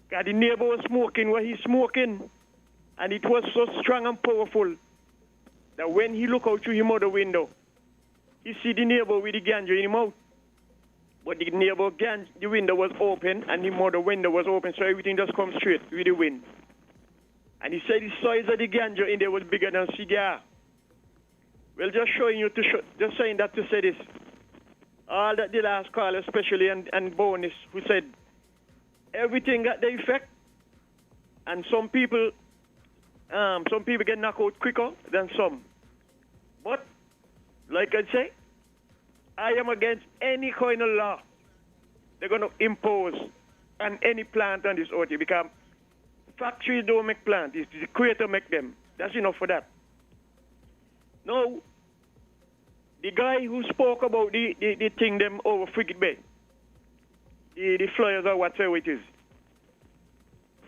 Because the neighbor was smoking what he's smoking. And it was so strong and powerful that when he looked out through his mother window, he see the neighbor with the ganja in his mouth. But the neighbor the window was open and the mother window was open, so everything just comes straight with the wind. And he said the size of the ganja in there was bigger than a cigar. Well, just showing you just saying that to say this. All that the last call, especially and Bonus, who said everything got the effect, and some people get knocked out quicker than some. But like I say, I am against any kind of law they're going to impose on any plant on this earth, because factories don't make plants. It's the creator make them. That's enough for that. Now, the guy who spoke about the thing them over Frigate Bay, the flyers or whatever it is,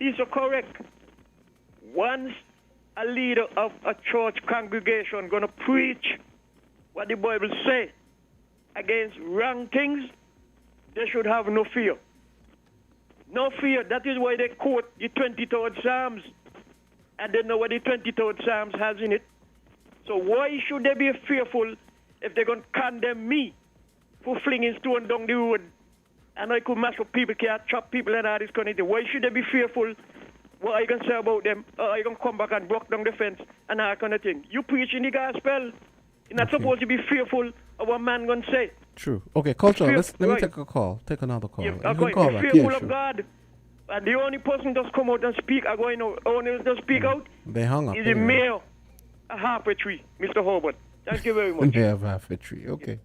He's so correct. Once a leader of a church congregation going to preach what the Bible say against wrong things, they should have no fear. No fear. That is why they quote the 23rd Psalms. And they know what the 23rd Psalms has in it. So why should they be fearful if they're going to condemn me for flinging stone down the road? And I could mash up people, can't chop people and all this kind of thing. Why should they be fearful? What are you going to say about them? Are you going to come back and break down the fence and all that kind of thing? You preaching the gospel. You're not supposed to be fearful of what man going to say. True. Okay, Culture, let me take a call. Take another call. Yeah, You can okay. call You're back. fearful Yeah, of sure. God. And the only person that's come out and speak, only to speak out, They hung up. is the mayor of Harper Tree, Mr. Hobart. Thank you very much. They have half a tree. Okay.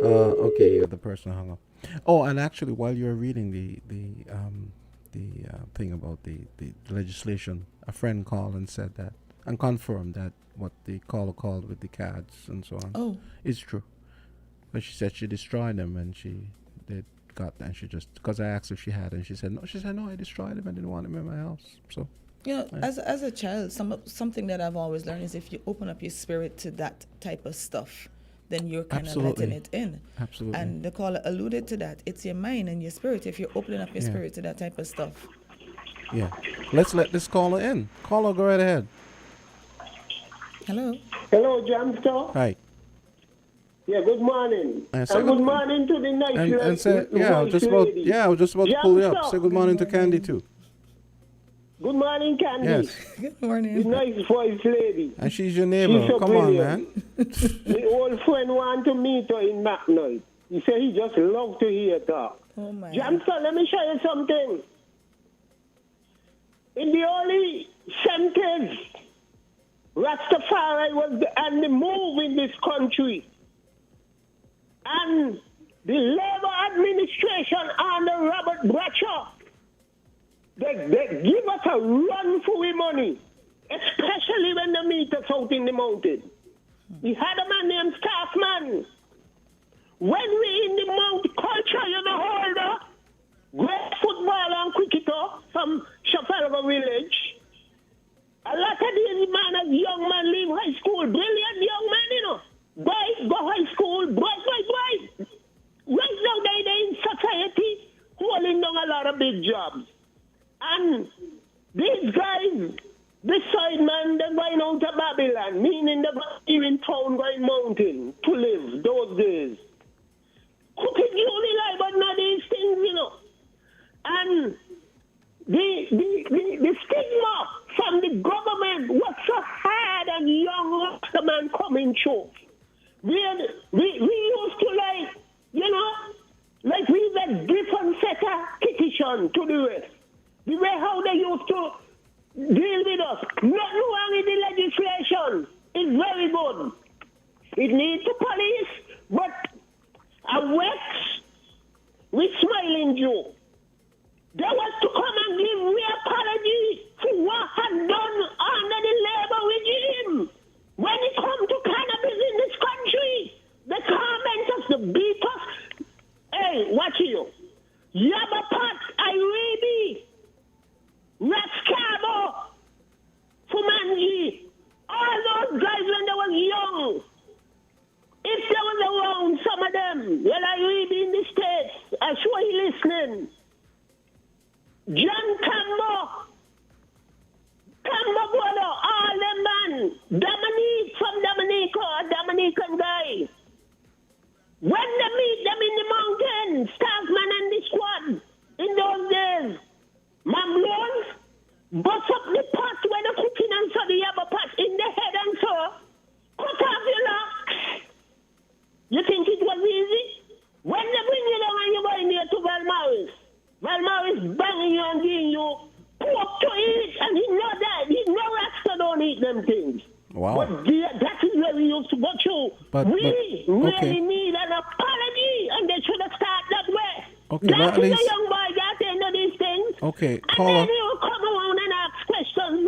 Okay, yeah, the person hung up. Oh, and actually, while you're reading the thing about the legislation, a friend called and said that and confirmed that what the caller called with the cards and so on is true. But she said she destroyed them and they got and she just because I asked if she had and she said no, I destroyed them. I didn't want them in my house. So as a child, something that I've always learned is if you open up your spirit to that type of stuff, then you're kind of letting it in. Absolutely. And the caller alluded to that. It's your mind and your spirit. If you're opening up your spirit to that type of stuff. Yeah. Let's let this caller in. Caller, go right ahead. Hello. Hello, Jamster. Hi. Yeah, good morning. And good morning to the nice lady. And say, I was just about to pull you up. Say good morning to Candy too. Good morning, Candy. Yes. Good morning. The nice voice lady. And she's your neighbor. She's so Come brilliant. on, man. My old friend want to meet her in McNight. He said he just love to hear talk. Oh my. Jamster, let me show you something. In the early 70s, Rastafari was on the move in this country. And the Labour administration under Robert Bradshaw, they give us a run for our money, especially when they meet us out in the mountain. We had a man named Staffman. When we in the mount culture, older, great football and cricketer from Trafalgar Village. A lot of these men as young man leave high school, brilliant young men, Boys go high school, boys. Right now they in society holding down a lot of big jobs. And these guys decide, man, they're going out to Babylon, meaning they're here in town going mountain to live those days. Cooking only life, but not these things, And the stigma from the government was so hard and young the man coming through. We used to like we had different set of petition to do it. The way how they used to deal with us. Nothing wrong with the legislation. It's very good. It needs to police, but a Wex with Smiling Joe. They was to come and give me apology for what had done under the Labour regime. When it comes to cannabis in this country, they comment us, the beat us. Hey, watch you. Yabapat, Iribi, Rascabo, Fumanji, all those guys when they was young. If they was around, some of them, well, Iribi in the States, I'm sure he listening. John Cambo brother, all them man, Dominique from Dominica, a Dominican guy. When they meet them in the mountains, Staffman and the squad, in those days, Mamloons, bust up the pot where the cooking and so the other pot in the head and so, cut off your locks. You think it was easy? When they bring you down and you're going there to Valmaris banging you and giving you pork to eat, and he know that. He know Rasta don't eat them things. Wow. But that is where we used to go to. We really need an apology, and they should have started that way. Okay, that but at is least... a young boy that into these things. Okay, and caller. then he will come around and ask questions,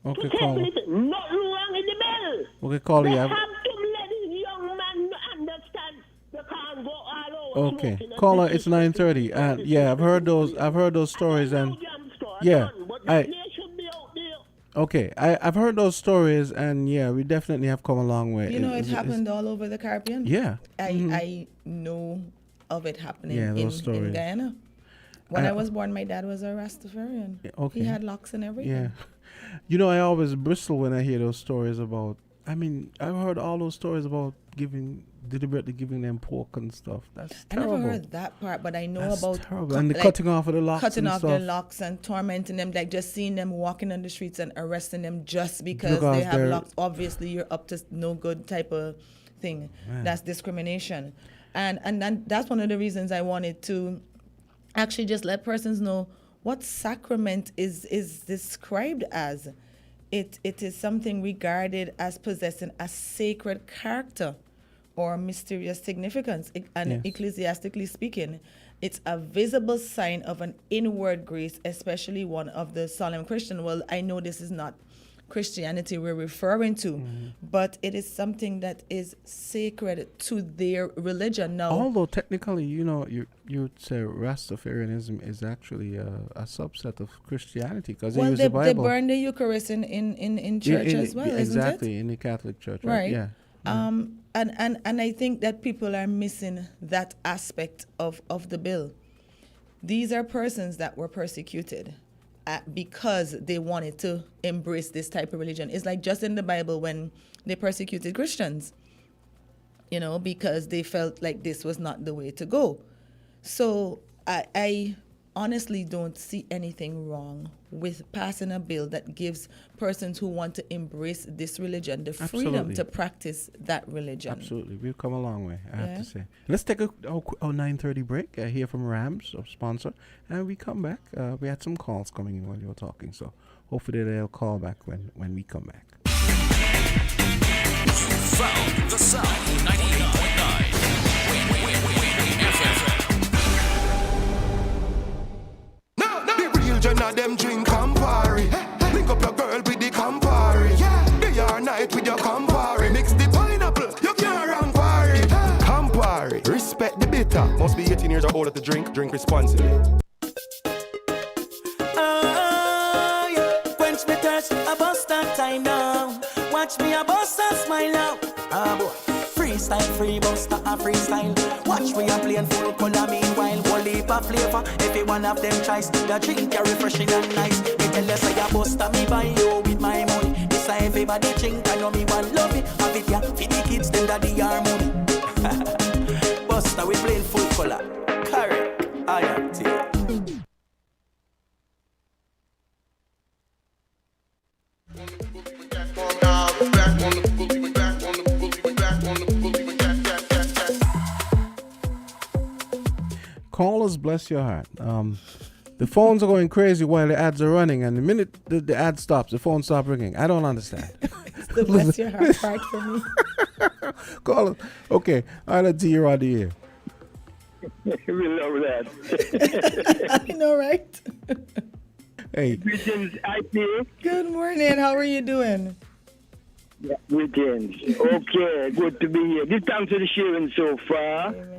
Okay, to take caller. anything. Nothing wrong with the bell. Okay, caller. They Yeah. have to let these young men understand they can't go all over. Okay, caller. It's 9:30, and yeah, I've heard those stories, and yeah. They should be out there. Okay, I've heard those stories, and yeah, we definitely have come a long way. You know, it happened all over the Caribbean. Yeah. I know of it happening in Guyana. When I was born, my dad was a Rastafarian. Okay. He had locks and everything. Yeah. You know, I always bristle when I hear those stories about, I mean, I've heard all those stories about deliberately giving them pork and stuff. That's terrible. I never heard that part, but I know about terrible. And the cutting off of the locks cutting and off stuff. their locks and tormenting them, like just seeing them walking on the streets and arresting them just because they have locks. Obviously, you're up to no good type of thing. Man. That's discrimination. And that's one of the reasons I wanted to actually just let persons know what sacrament is described as. It is something regarded as possessing a sacred character or mysterious significance. And ecclesiastically speaking, it's a visible sign of an inward grace, especially one of the solemn Christian. Well, I know this is not Christianity we're referring to, but it is something that is sacred to their religion. Now, although technically, you know, you'd say Rastafarianism is actually a subset of Christianity because they use the Bible. They burn the Eucharist in church as well, isn't it? Exactly, in the Catholic Church, right? Yeah. And I think that people are missing that aspect of the bill. These are persons that were persecuted because they wanted to embrace this type of religion. It's like just in the Bible when they persecuted Christians, you know, because they felt like this was not the way to go. So I honestly don't see anything wrong with passing a bill that gives persons who want to embrace this religion the freedom to practice that religion. Absolutely. We've come a long way, I have to say. Let's take a 9:30 break, hear from Rams, our sponsor, and we come back. We had some calls coming in while you were talking, so hopefully they'll call back when we come back. Found the sound, 98.9. Jenna them drink Campari. Link up your girl with the Campari. Day or night with your Campari. Mix the pineapple, you can't run party. Campari, respect the bitter. Must be 18 years or older to drink responsibly. Quench me thirst, I bust that time now. Watch me, I bust that smile now. Boy. Freestyle, free buster, a freestyle. Watch me, I playing full color, meanwhile, one leap of flavor. Every one of them tries, the drink are refreshing and nice. Me tell you, say, I buster, me buy you with my money. This is everybody drink, I know me one love it. Have it, yeah, for the kids, them daddy harmony. Buster, we playing full color. Correct, I am tea. Callers, bless your heart. The phones are going crazy while the ads are running, and the minute the ad stops, the phone stops ringing. I don't understand. It's the bless your heart part for me. Callers, okay, I'll let you on the air. We love that. I know, right? Hey. Greetings, IP. Good morning. How are you doing? Yeah, greetings. Okay, good to be here. Good time to the sharing so far. Amen.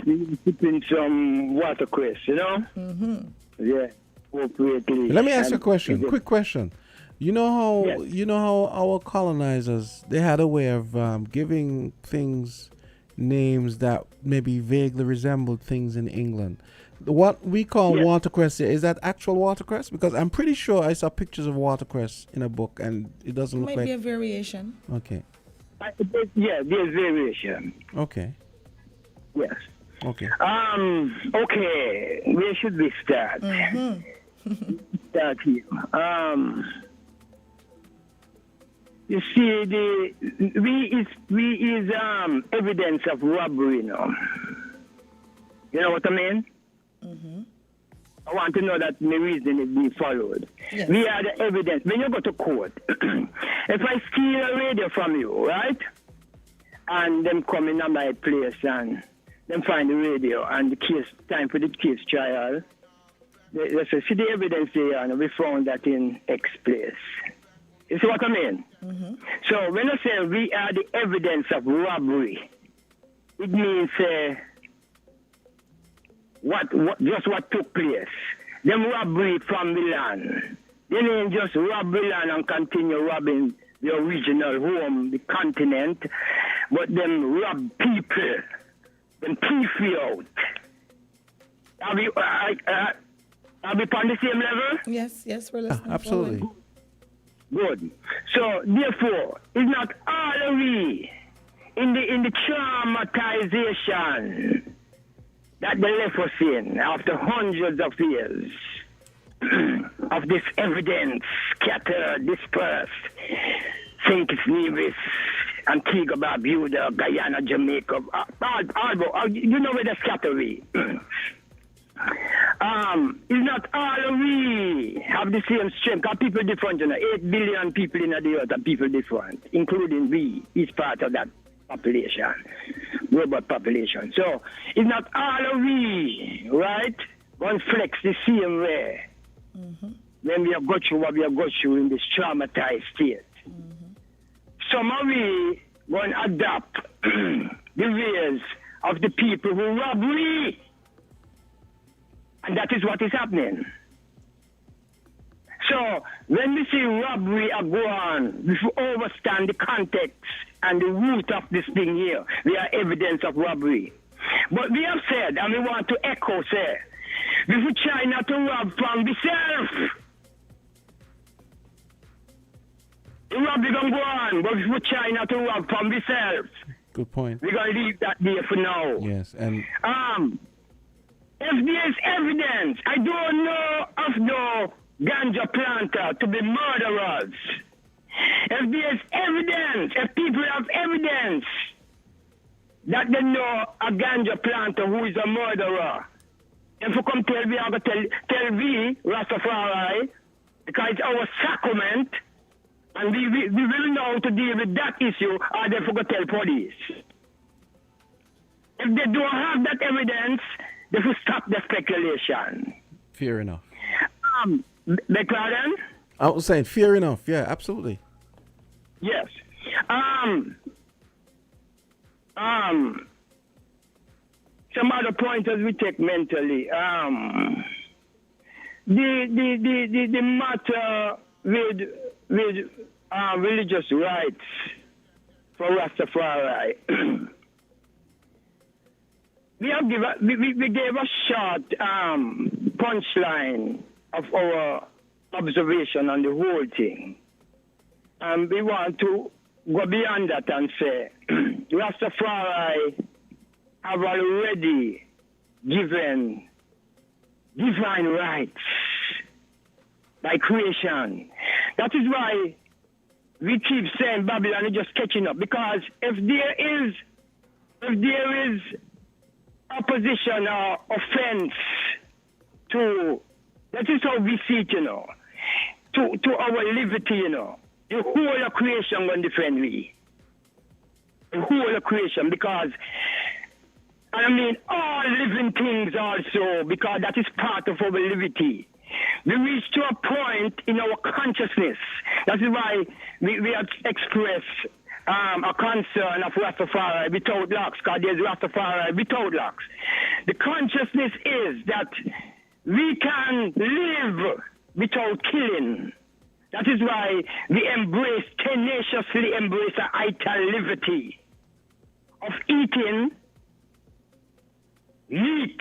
We're sipping some watercress, you know? Mm-hmm. Yeah, appropriately. Let me ask you a question. Quick question. You know how our colonizers, they had a way of giving things names that maybe vaguely resembled things in England. What we call watercress here, is that actual watercress? Because I'm pretty sure I saw pictures of watercress in a book and it doesn't look like... Might be a variation. Okay. Yeah, there's variation. Okay. Yes. Okay. Okay. Where should we start? Mm-hmm. Start here. You see, we is evidence of robbery, you know. You know what I mean? Mm-hmm. I want to know that my reason is being followed. Yes. We are the evidence. When you go to court, if I steal a radio from you, right? And them come in on my place and them find the radio and the case, time for the case trial. They say, see the evidence there, and we found that in X place. You see what I mean? Mm-hmm. So when I say we are the evidence of robbery, it means what took place. Them robbery from the land. You ain't just rob the land and continue robbing the original home, the continent, but them rob people, them thief you out. Are we on the same level? Yes, we're listening. Absolutely. Forward. Good. So therefore, it's not all of we in the traumatization that they left us in after hundreds of years of this evidence scattered, dispersed. St. Kitts Nevis, Antigua, Barbuda, Guyana, Jamaica, you know where the scatter we. It's not all we have the same strength. Because people different, 8 billion people in the earth are people different, including we, is part of that population, robot population. So it's not all we, right? One flex the same way. When we have got you what we have got you in this traumatized state. Some of we going to adapt the ways of the people who rob we. And that is what is happening. So when we see robbery go on, we should understand the context and the root of this thing here. We are evidence of robbery. But we have said, and we want to echo, say, we should try not to rob from the self. The robbery going to go on, but we should try not to rob from the self. Good point. We're going to leave that there for now. Yes, and if there's evidence, I don't know of no ganja planter to be murderers. If there's evidence, if people have evidence that they know a ganja planter who is a murderer, if you come tell me, I'm going to tell me, Rastafari, because it's our sacrament, and we will know to deal with that issue, or they forgot to tell police. If they don't have that evidence, they will stop the speculation. Fair enough. McLaren? I was saying, fair enough. Yeah, absolutely. Yes. Some other pointers we take mentally. The matter with religious rights for Rastafari. We gave a short punchline of our observation on the whole thing. And we want to go beyond that and say, Rastafari have already given divine rights by creation. That is why we keep saying Babylon is just catching up. Because if there is opposition or offense to, that is how we see it, to our liberty, the whole of creation will defend we. The whole of creation, because, I mean, all living things also, because that is part of our liberty. We reach to a point in our consciousness. That is why we have expressed a concern of Rastafari without locks, because there's Rastafari without locks. The consciousness is that we can live without killing. That is why we tenaciously embrace a vital liberty of eating meat,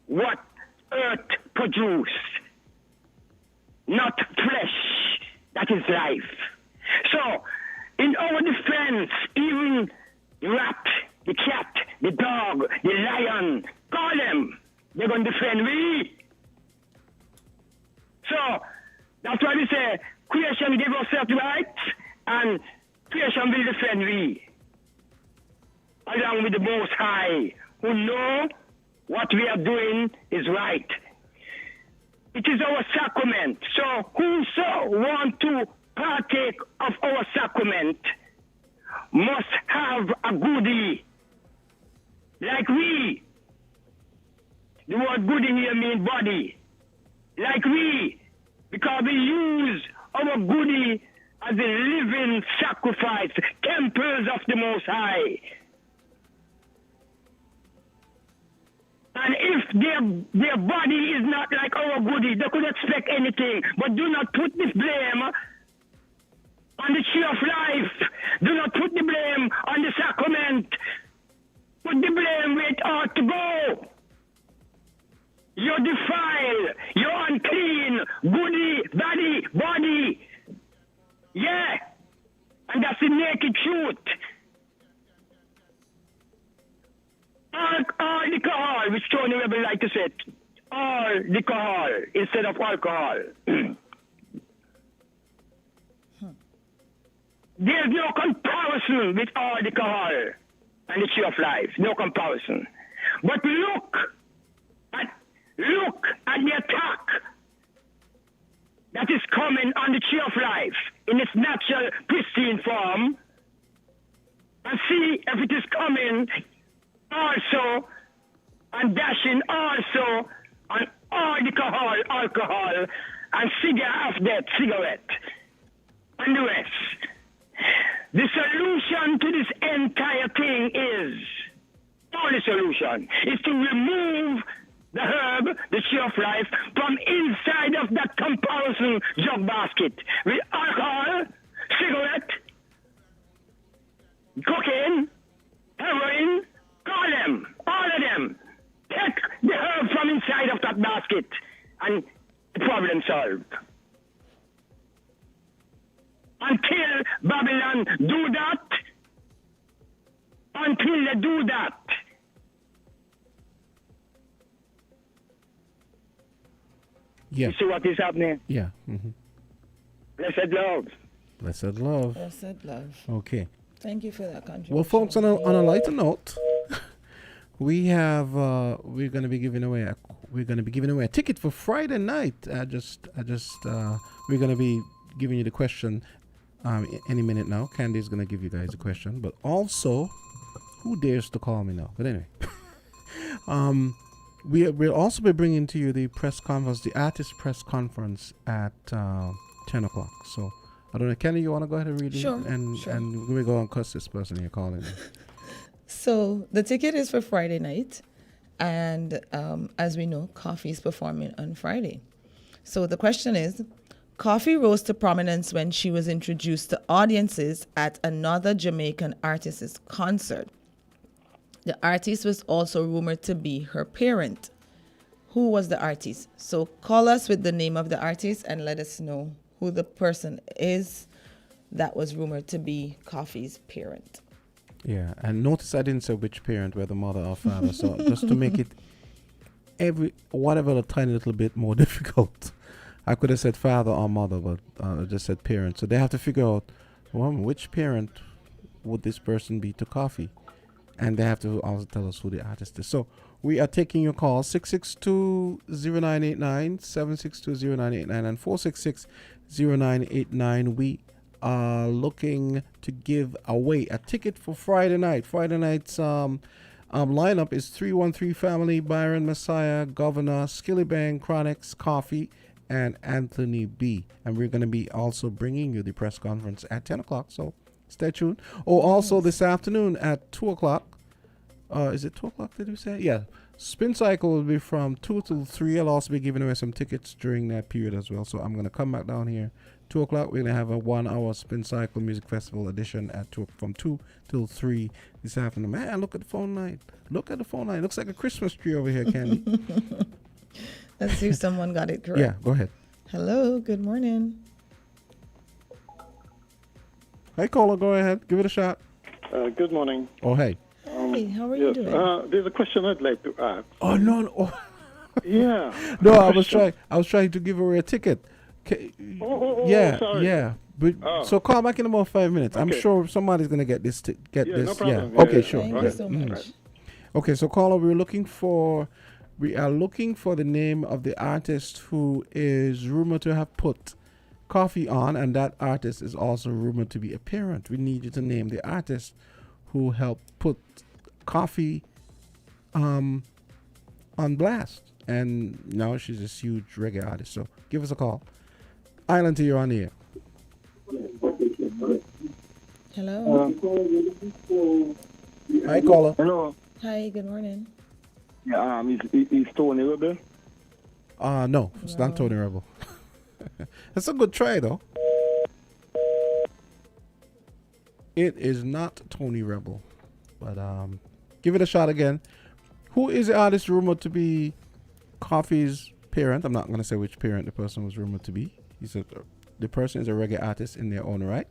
what earth produced, not flesh. That is life. So, in our defense, even the rat, the cat, the dog, the lion, call them, they're going to defend me. So, that's why we say, creation give us certain rights, and creation will defend we. Along with the Most High, who know what we are doing is right. It is our sacrament. So whoso want to partake of our sacrament must have a goodie. Like we. The word goodie here means body. Like we. Because we use our goodie as a living sacrifice, temples of the Most High. And if their body is not like our goody. They could expect anything. But do not put this blame on the tree of life. Do not put the blame on the sacrament. Put the blame where it ought to go. You're defiled. You're unclean. Goody, body. Yeah. And that's the naked truth. All alcohol, which Tony Rebel like to say, all alcohol instead of alcohol. There's no comparison with all alcohol and the tree of life. No comparison. But look at the attack that is coming on the tree of life in its natural, pristine form, and see if it is coming also and dashing also on all alcohol, and cigarette, and the rest. The solution to this entire thing is, only solution, is to remove the herb, the tree of life, from inside of that comparison jug basket with alcohol, cigarette, cocaine, heroin, all of them. Take the herb from inside of that basket and the problem solved. Until Babylon do that, until they do that, yeah. You see what is happening? Yeah. Mm-hmm. Blessed love. Blessed love. Blessed love. Okay. Thank you for that contribution. Well, folks, on a lighter note, we have we're going to be giving away a ticket for Friday night. We're going to be giving you the question any minute now. Candy's going to give you guys a question, but also, who dares to call me now? But anyway, we'll also be bringing to you the press conference, the artist press conference at 10 o'clock. So I don't know, Candy, you want to go ahead and read it? Sure. And we go and cuss this person you're calling. So the ticket is for Friday night, and as we know, Coffee is performing on Friday. So the question is, Coffee rose to prominence when she was introduced to audiences at another Jamaican artist's concert. The artist was also rumored to be her parent. Who was the artist? So call us with the name of the artist and let us know who the person is that was rumored to be Coffee's parent. Yeah, and notice I didn't say which parent, whether mother or father. So just to make it whatever a tiny little bit more difficult, I could have said father or mother, but I just said parent. So they have to figure out, well, which parent would this person be to Coffee, and they have to also tell us who the artist is. So we are taking your call 662-0989, 762-0989, and 466-0989. We are looking to give away a ticket for Friday night. Friday night's lineup is 313 Family, Byron Messiah, Governor, Skillibang, Chronix, Coffee, and Anthony B. And we're going to be also bringing you the press conference at 10 o'clock, so stay tuned. Also this afternoon at 2 o'clock. Is it 2 o'clock, did we say? Yeah. Spin Cycle will be from 2 till 3. I'll also be giving away some tickets during that period as well. So I'm going to come back down here. 2 o'clock, we're going to have a 1-hour Spin Cycle Music Festival edition from 2 till 3 this afternoon. Man, look at the phone line. Look at the phone line. It looks like a Christmas tree over here, Candy. Let's see if someone got it correct. Yeah, go ahead. Hello, good morning. Hey, caller, go ahead. Give it a shot. Good morning. Oh, hey. Hey, how are you doing? There's a question I'd like to ask. Oh, no. Oh. Yeah. No, I was trying to give away a ticket. Sorry. Yeah. But, so call back in about 5 minutes. Okay. I'm sure somebody's gonna get this. No problem. Yeah. Okay, sure. Thank you so much. Okay, so caller, we are looking for the name of the artist who is rumored to have put Coffee on, and that artist is also rumored to be a parent. We need you to name the artist who helped put Coffee on blast. And now she's this huge reggae artist. So give us a call. Island, you're on the air. Hello. Hi, caller. Hello. Hi, good morning. Yeah, it's Tony Rebel. No, it's not Tony Rebel. That's a good try, though. It is not Tony Rebel. But give it a shot again. Who is the artist rumored to be Coffee's parent? I'm not going to say which parent the person was rumored to be. The person is a reggae artist in their own right.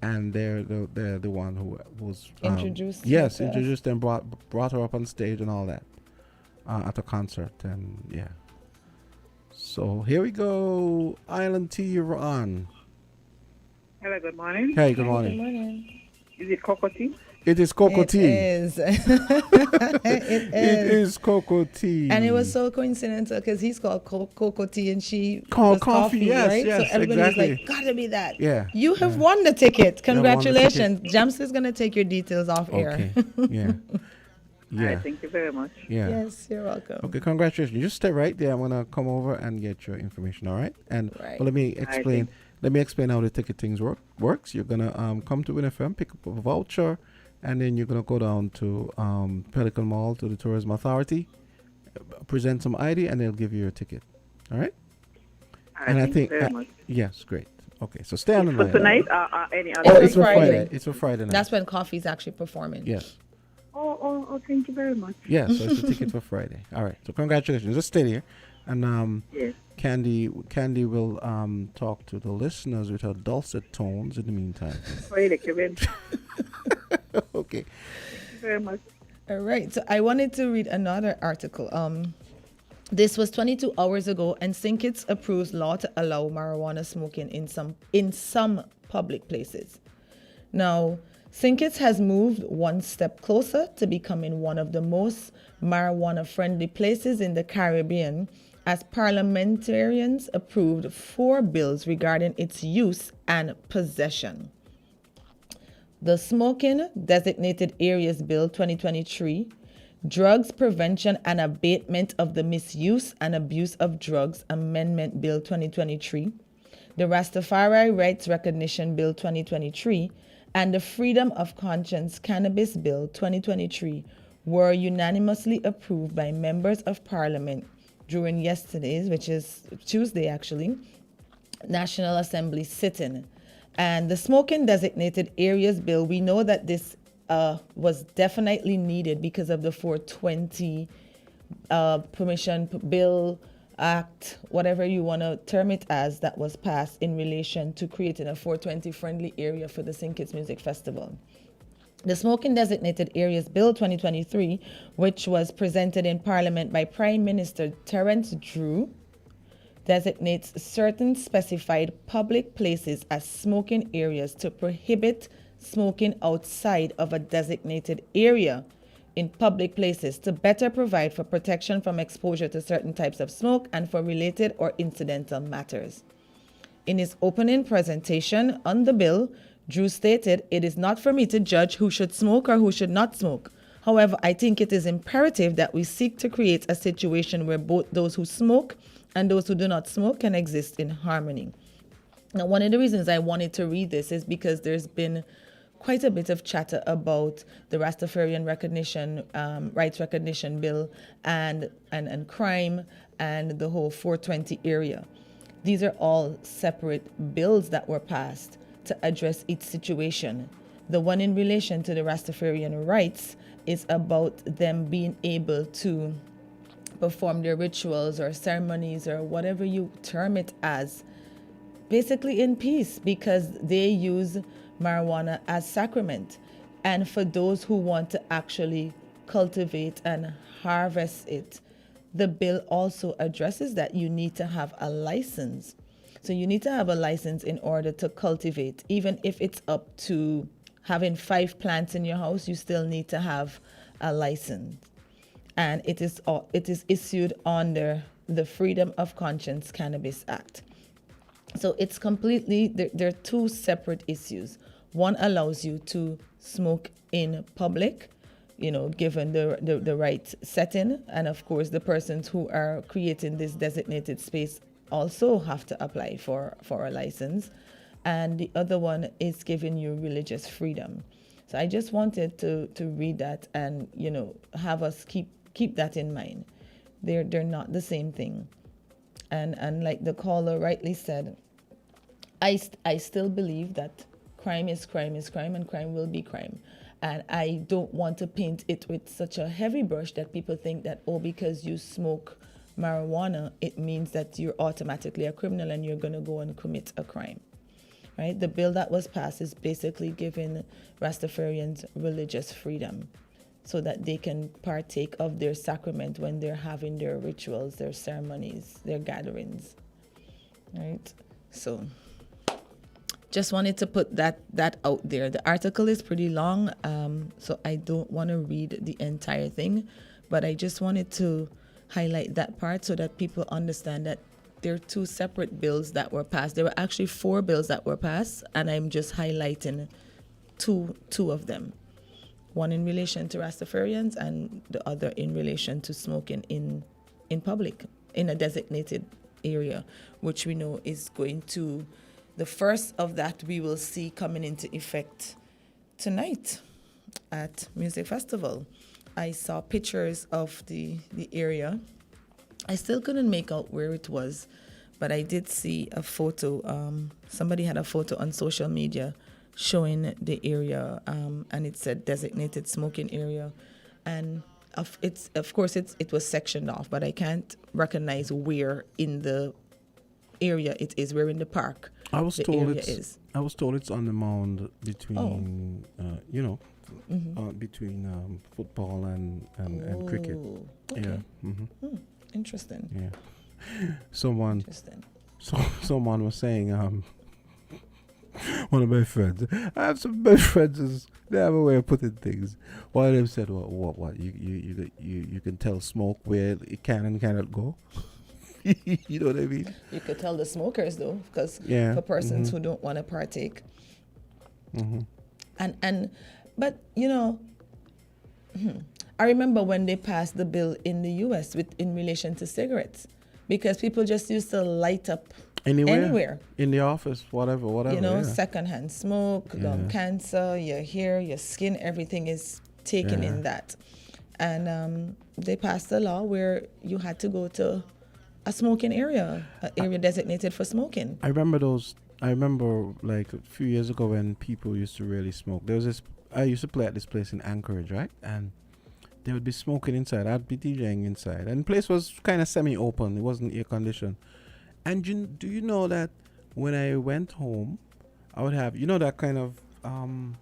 And they're the one who was... introduced. Yes, introduced and brought her up on stage and all that. At a concert. And yeah. So here we go. Island T, you're on. Hello, good morning. Hey, good morning. Good morning. Is it Cocoa Tea? It is Cocoa Tea. It is. It is Cocoa Tea. And it was so coincidental because he's called Cocoa Tea and she called was coffee, yes, right? yes, so everybody's exactly. like, gotta be that. Yeah. You have won the ticket. Congratulations. Jams is gonna take your details off air. Yeah. Yeah. Right, thank you very much. Yeah. Yes, you're welcome. Okay, congratulations. You just stay right there. I'm gonna come over and get your information. All right. And right. Well, let me explain. Let me explain how the ticket things works. You're gonna come to WINNFM, pick up a voucher, and then you're gonna go down to Pelican Mall to the Tourism Authority, present some ID, and they'll give you your ticket. All right. And I think very much. Yes, great. Okay, so stay on the line. For tonight, any other? Oh, it's for Friday. It's for Friday night. That's when Coffee's actually performing. Yes. Oh, thank you very much. Yeah, so it's a ticket for Friday. All right, so congratulations. Just stay here. And yes. Candy will talk to the listeners with her dulcet tones in the meantime. Friday, Kevin. Okay. Thank you very much. All right, so I wanted to read another article. This was 22 hours ago, and St. Kitts approves law to allow marijuana smoking in some public places. Now, St. Kitts has moved one step closer to becoming one of the most marijuana-friendly places in the Caribbean, as parliamentarians approved 4 bills regarding its use and possession. The Smoking Designated Areas Bill 2023, Drugs Prevention and Abatement of the Misuse and Abuse of Drugs Amendment Bill 2023, the Rastafari Rights Recognition Bill 2023, and the Freedom of Conscience Cannabis Bill 2023 were unanimously approved by members of Parliament during yesterday's, which is Tuesday actually, National Assembly sitting. And the Smoking Designated Areas Bill, we know that this was definitely needed because of the 420 permission bill, act, whatever you want to term it as, that was passed in relation to creating a 420 friendly area for the St. Kitts Music Festival. The Smoking Designated Areas Bill 2023, which was presented in Parliament by Prime Minister Terence Drew, designates certain specified public places as smoking areas to prohibit smoking outside of a designated area in public places to better provide for protection from exposure to certain types of smoke and for related or incidental matters. In his opening presentation on the bill, Drew stated, "It is not for me to judge who should smoke or who should not smoke. However, I think it is imperative that we seek to create a situation where both those who smoke and those who do not smoke can exist in harmony." Now, one of the reasons I wanted to read this is because there's been quite a bit of chatter about the Rastafarian recognition, rights recognition bill and crime and the whole 420 area. These are all separate bills that were passed to address each situation. The one in relation to the Rastafarian rights is about them being able to perform their rituals or ceremonies or whatever you term it as, basically in peace, because they use marijuana as sacrament. And for those who want to actually cultivate and harvest it, the bill also addresses that you need to have a license. So you need to have a license in order to cultivate. Even if it's up to having 5 plants in your house, you still need to have a license. And it is issued under the Freedom of Conscience Cannabis Act. So it's completely, there are 2 separate issues. One allows you to smoke in public, given the right setting. And of course, the persons who are creating this designated space also have to apply for a license. And the other one is giving you religious freedom. So I just wanted to read that and, have us keep that in mind. They're not the same thing. And like the caller rightly said, I still believe that crime is crime and crime will be crime. And I don't want to paint it with such a heavy brush that people think that, because you smoke marijuana, it means that you're automatically a criminal and you're going to go and commit a crime. Right? The bill that was passed is basically giving Rastafarians religious freedom so that they can partake of their sacrament when they're having their rituals, their ceremonies, their gatherings. Right? So just wanted to put that out there. The article is pretty long, so I don't want to read the entire thing, but I just wanted to highlight that part so that people understand that there are two separate bills that were passed. There were actually 4 bills that were passed, and I'm just highlighting two of them. One in relation to Rastafarians and the other in relation to smoking in public, in a designated area, which we know is going to... The first of that we will see coming into effect tonight at Music Festival. I saw pictures of the area. I still couldn't make out where it was, but I did see a photo. Somebody had a photo on social media showing the area, and it said designated smoking area. And of course it was sectioned off, but I can't recognize where in the area it is. We're in the park. I was told it's on the mound between between football and cricket. Okay. Yeah. Mm-hmm. Interesting. Yeah. Someone was saying, one of my friends, I have some best friends, they have a way of putting things. One of them said, what you can tell smoke where it can and cannot go. You know what I mean? You could tell the smokers though, because for persons who don't want to partake. But I remember when they passed the bill in the U.S. in relation to cigarettes, because people just used to light up anywhere. In the office, whatever. Secondhand smoke, cancer, your hair, your skin, everything is taken in that. And they passed a law where you had to go to a smoking area, an area designated for smoking. I remember like a few years ago when people used to really smoke. I used to play at this place in Anchorage, right? And they would be smoking inside. I'd be DJing inside. And the place was kind of semi-open. It wasn't air conditioned. And do you know that when I went home, I would have, that kind of...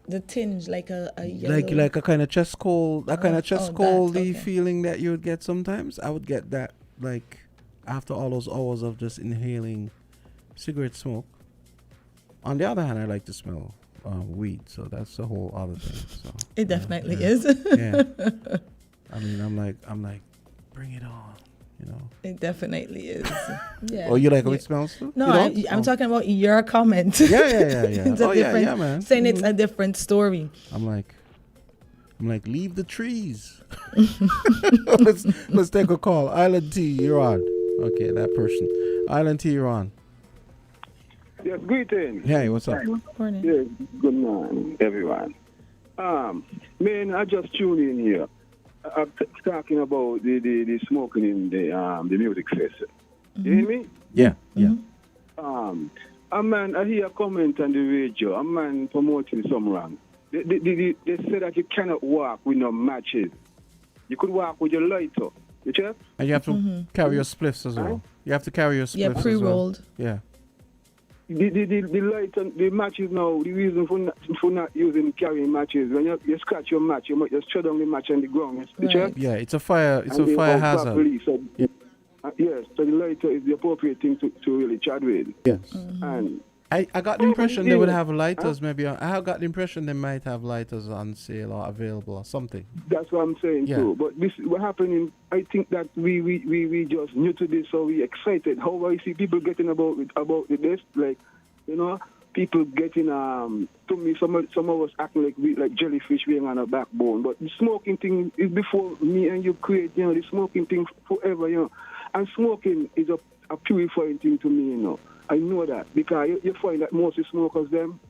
the tinge, like a yellow... Like a kind of chest cold, coldy feeling that you would get sometimes. I would get that, like... after all those hours of just inhaling cigarette smoke. On the other hand, I like to smell weed, so that's a whole other thing. So it definitely is. Yeah. I mean, I'm like, bring it on, It definitely is. Yeah. Oh, you like how it smells too? No, I'm talking about your comment. Yeah. It's man. Saying it's a different story. I'm like, leave the trees. Let's take a call. Island T, you're on. Okay, that person. Island T, you're on. Yes, greetings. Hey, what's up? Good morning. Yes, good morning, everyone. Man, I just tuned in here. I'm talking about the smoking in the music festival. You hear me? Yeah. A man, I hear a comment on the radio. A man promoting some wrong. They say that you cannot walk with no matches. You could walk with your lighter. You check? And you have to carry your spliffs as well. You have to carry your spliffs as well. Yeah, pre-rolled. Yeah. The light and the matches now, the reason for not using carrying matches, when you scratch your match, you might just shut down the match on the ground. You check? Yeah, it's a fire hazard. Yes, so the lighter is the appropriate thing to really chat with. Yes. And I got the impression they would have lighters maybe. I have got the impression they might have lighters on sale or available or something. That's what I'm saying too. But this what happening, I think that we just new to this, so we excited. How I see people getting about this, like, people getting to me some of us acting like jellyfish being on a backbone. But the smoking thing is before me and you create, the smoking thing forever, and smoking is a purifying thing to me, I know that because you find that most of the smokers, them,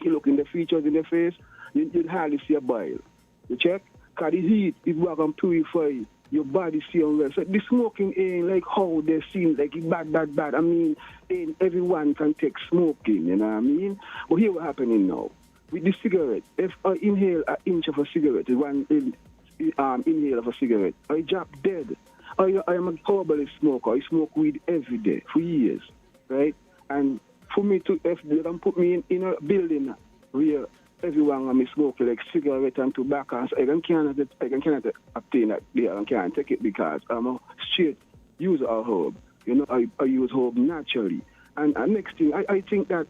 you look in the features in their face, you'd hardly see a bile. You check? Because the heat is what can purify your body feeling well. So the smoking ain't like how they seem like it bad. I mean, ain't everyone can take smoking, you know what I mean? But here what happening now. With the cigarette, if I inhale an inch of a cigarette, one inhale of a cigarette, I drop dead. I am a horrible smoker. I smoke weed every day for years, right? And for me to, if they don't put me in a building where everyone will be smoking like cigarette and tobacco, so I cannot obtain that there. I can't take it because I'm a straight user of herb. You know, I use herb naturally. And next thing, I think that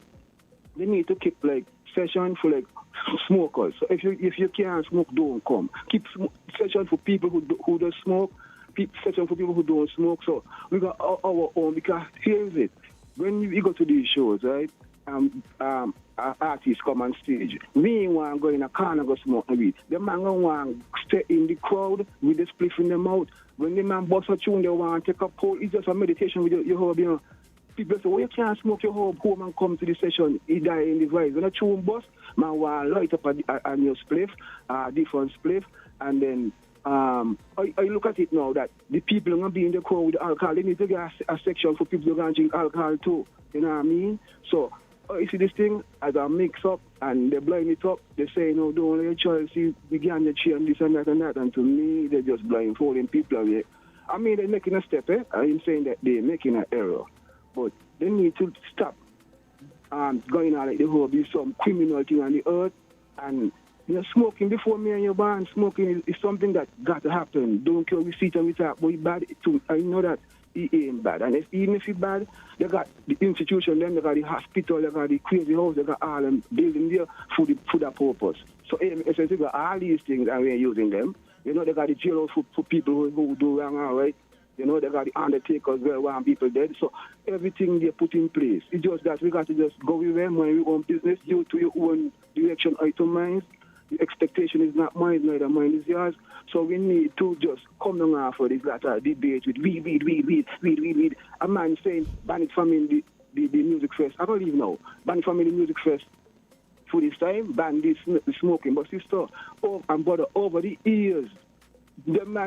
they need to keep like session for like smokers. So if you can't smoke, don't come. Keep session for people who don't smoke. Session for people who don't smoke. So we got our own, because here's it. When you go to these shows, right? Artists come on stage. We ain't want to go in a corner go smoke the weed. The man don't want to stay in the crowd with the spliff in their mouth. When the man bust a tune, they want to take a poll. It's just a meditation with your herb, you know. People say, well, you can't smoke your herb home and come to the session. He die in the vice. When a tune bust, man want to light up on your spliff, different spliff, and then I look at it now that the people are going to be in the crowd with alcohol. They need to get a section for people who are going to drink alcohol too. You know what I mean? So, you see this thing as a mix-up and they blind it up. They say, no, don't let your child see the gang, the chain, this and that and that. And to me, they're just blindfolding people away. I mean, they're making a step, eh? I'm saying that they're making an error. But they need to stop going out like the whole be some criminal thing on the earth. And you know, smoking before me and your band, smoking is something that got to happen. Don't care we sit and we talk, but it's bad too. I know that it ain't bad. And even if it's bad, they got the institution, then they got the hospital, they got the crazy house, they got all them building there for that purpose. So essentially, got all these things and we're using them. You know, they got the jailhouse for people who do wrong, all right? You know, they got the undertakers where one people dead. So everything they put in place. It's just that we got to just go with them when we own business, due to your own direction itemized. The expectation is not mine, neither mine is yours. So we need to just come down after this latter debate with weed. A man saying, ban it from in the music fest. I don't even know. Ban it from in the music fest for this time, ban this smoking. But sister, and brother, over the years, the man.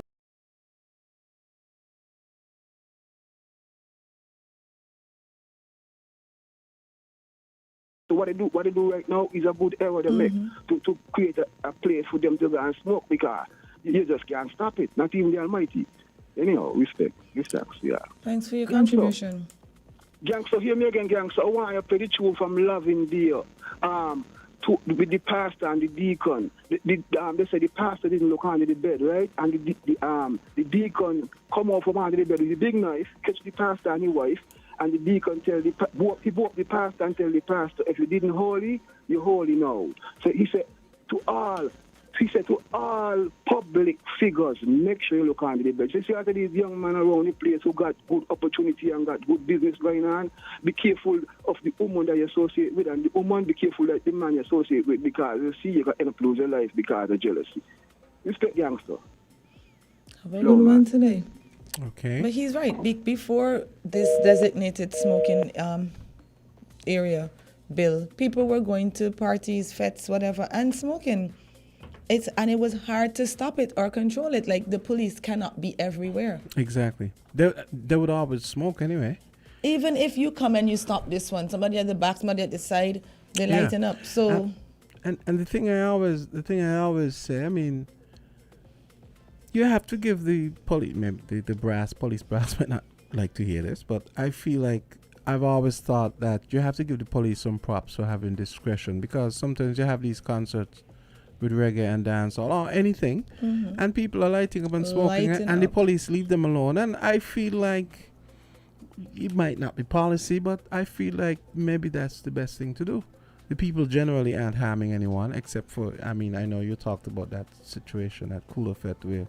So what they do right now is a good error they make to create a place for them to go and smoke, because you just can't stop it, not even the Almighty. Anyhow, respect, yeah. Thanks for your contribution. Gangster, hear me again, gangster. I want you to play the tune from Loving Dear. With the pastor and the deacon. They say the pastor didn't look under the bed, right? And the deacon come out from under the bed with a big knife, catch the pastor and his wife. And the deacon tell he broke the pastor and tell the pastor, if you didn't holy, you're holy now. So he said to all public figures, make sure you look under the bed. So you see after these young men around the place who got good opportunity and got good business going on, be careful of the woman that you associate with, and the woman be careful that the man you associate with, because you see you can end up lose your life because of jealousy. Respect youngster. Have a good one today. Okay. But he's right. Before this designated smoking area bill, people were going to parties, fetes, whatever, and smoking. It was hard to stop it or control it. Like, the police cannot be everywhere. Exactly. They would always smoke anyway. Even if you come and you stop this one, somebody at the back, somebody at the side, they lighten up. So and the thing I always say, I mean, you have to give the police, maybe the police brass might not like to hear this, but I feel like I've always thought that you have to give the police some props for having discretion, because sometimes you have these concerts with reggae and dancehall or anything, and people are lighting up and smoking, and the police leave them alone. And I feel like it might not be policy, but I feel like maybe that's the best thing to do. The people generally aren't harming anyone, except for, I mean, I know you talked about that situation at Cooler Fete where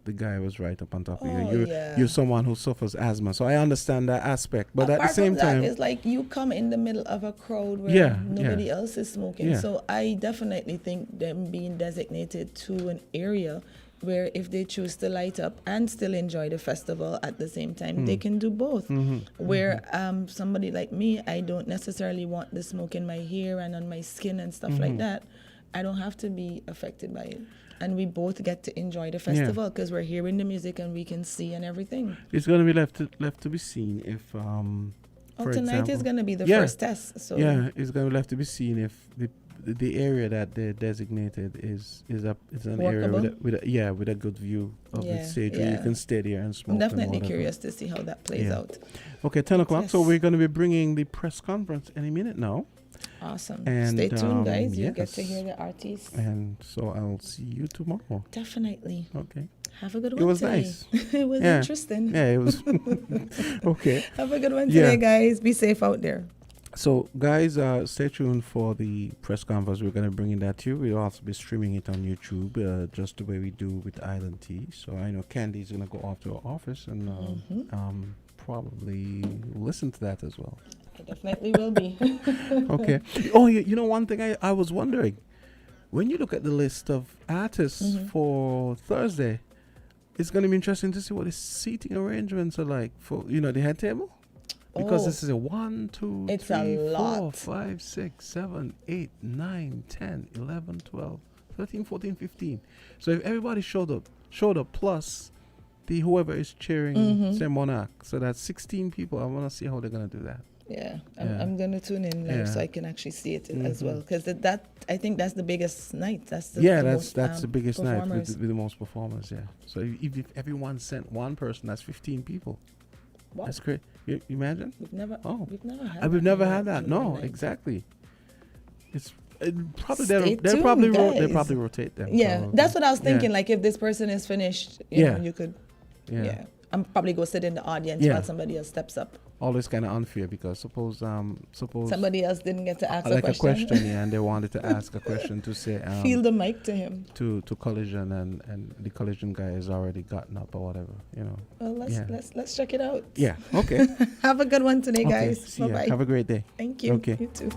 the guy was right up on top of you. You're someone who suffers asthma, so I understand that aspect. But apart at the same time, it's like you come in the middle of a crowd where nobody else is smoking. Yeah. So I definitely think them being designated to an area where if they choose to light up and still enjoy the festival at the same time, they can do both. Where somebody like me, I don't necessarily want the smoke in my hair and on my skin and stuff like that. I don't have to be affected by it. And we both get to enjoy the festival because we're hearing the music and we can see and everything. It's going to be left to be seen if, for tonight example, is going to be the first test. So yeah, it's going to be left to be seen if the area that they designated is an area with a good view of the stage where you can stay there and smoke. I'm definitely curious to see how that plays out. Okay, 10 o'clock. Yes. So we're going to be bringing the press conference any minute now. Awesome. And, stay tuned, guys. You get to hear the artists. And so I'll see you tomorrow. Definitely. Okay. Have a good one. It was today. nice. It was interesting. Yeah, it was. Okay. Have a good one today, guys. Be safe out there. So, guys, stay tuned for the press conference. We're going to bring that to you. We'll also be streaming it on YouTube, just the way we do with Island Tea. So I know Candy's going to go off to her office and probably listen to that as well. I definitely will be. Okay. Oh, you know, one thing I was wondering. When you look at the list of artists for Thursday, it's going to be interesting to see what the seating arrangements are like for, the head table. Because this is a 1, 2, it's 3, a 4, lot. 5, 6, 7, 8, 9, 10, 11, 12, 13, 14, 15. So if everybody showed up plus the whoever is cheering Saint Monarch, so that's 16 people. I want to see how they're going to do that. Yeah, I'm going to tune in live so I can actually see it as well. Because I think that's the biggest night. That's the that's the biggest night with the most performers. Yeah. So if everyone sent one person, that's 15 people. Wow. That's great. You imagine? We've never had that. No, exactly. It's probably they'll probably rotate them. Yeah, probably. that's what I was thinking. Like if this person is finished, you know, you could. Yeah. I'm probably go sit in the audience while somebody else steps up. Always kind of unfair because suppose somebody else didn't get to ask a question, and they wanted to ask a question to say feel the mic to him to Collision and the Collision guy has already gotten up or whatever, Well, let's check it out. Yeah. Okay. Have a good one today, guys. Bye bye. Have a great day. Thank you. Okay. You too.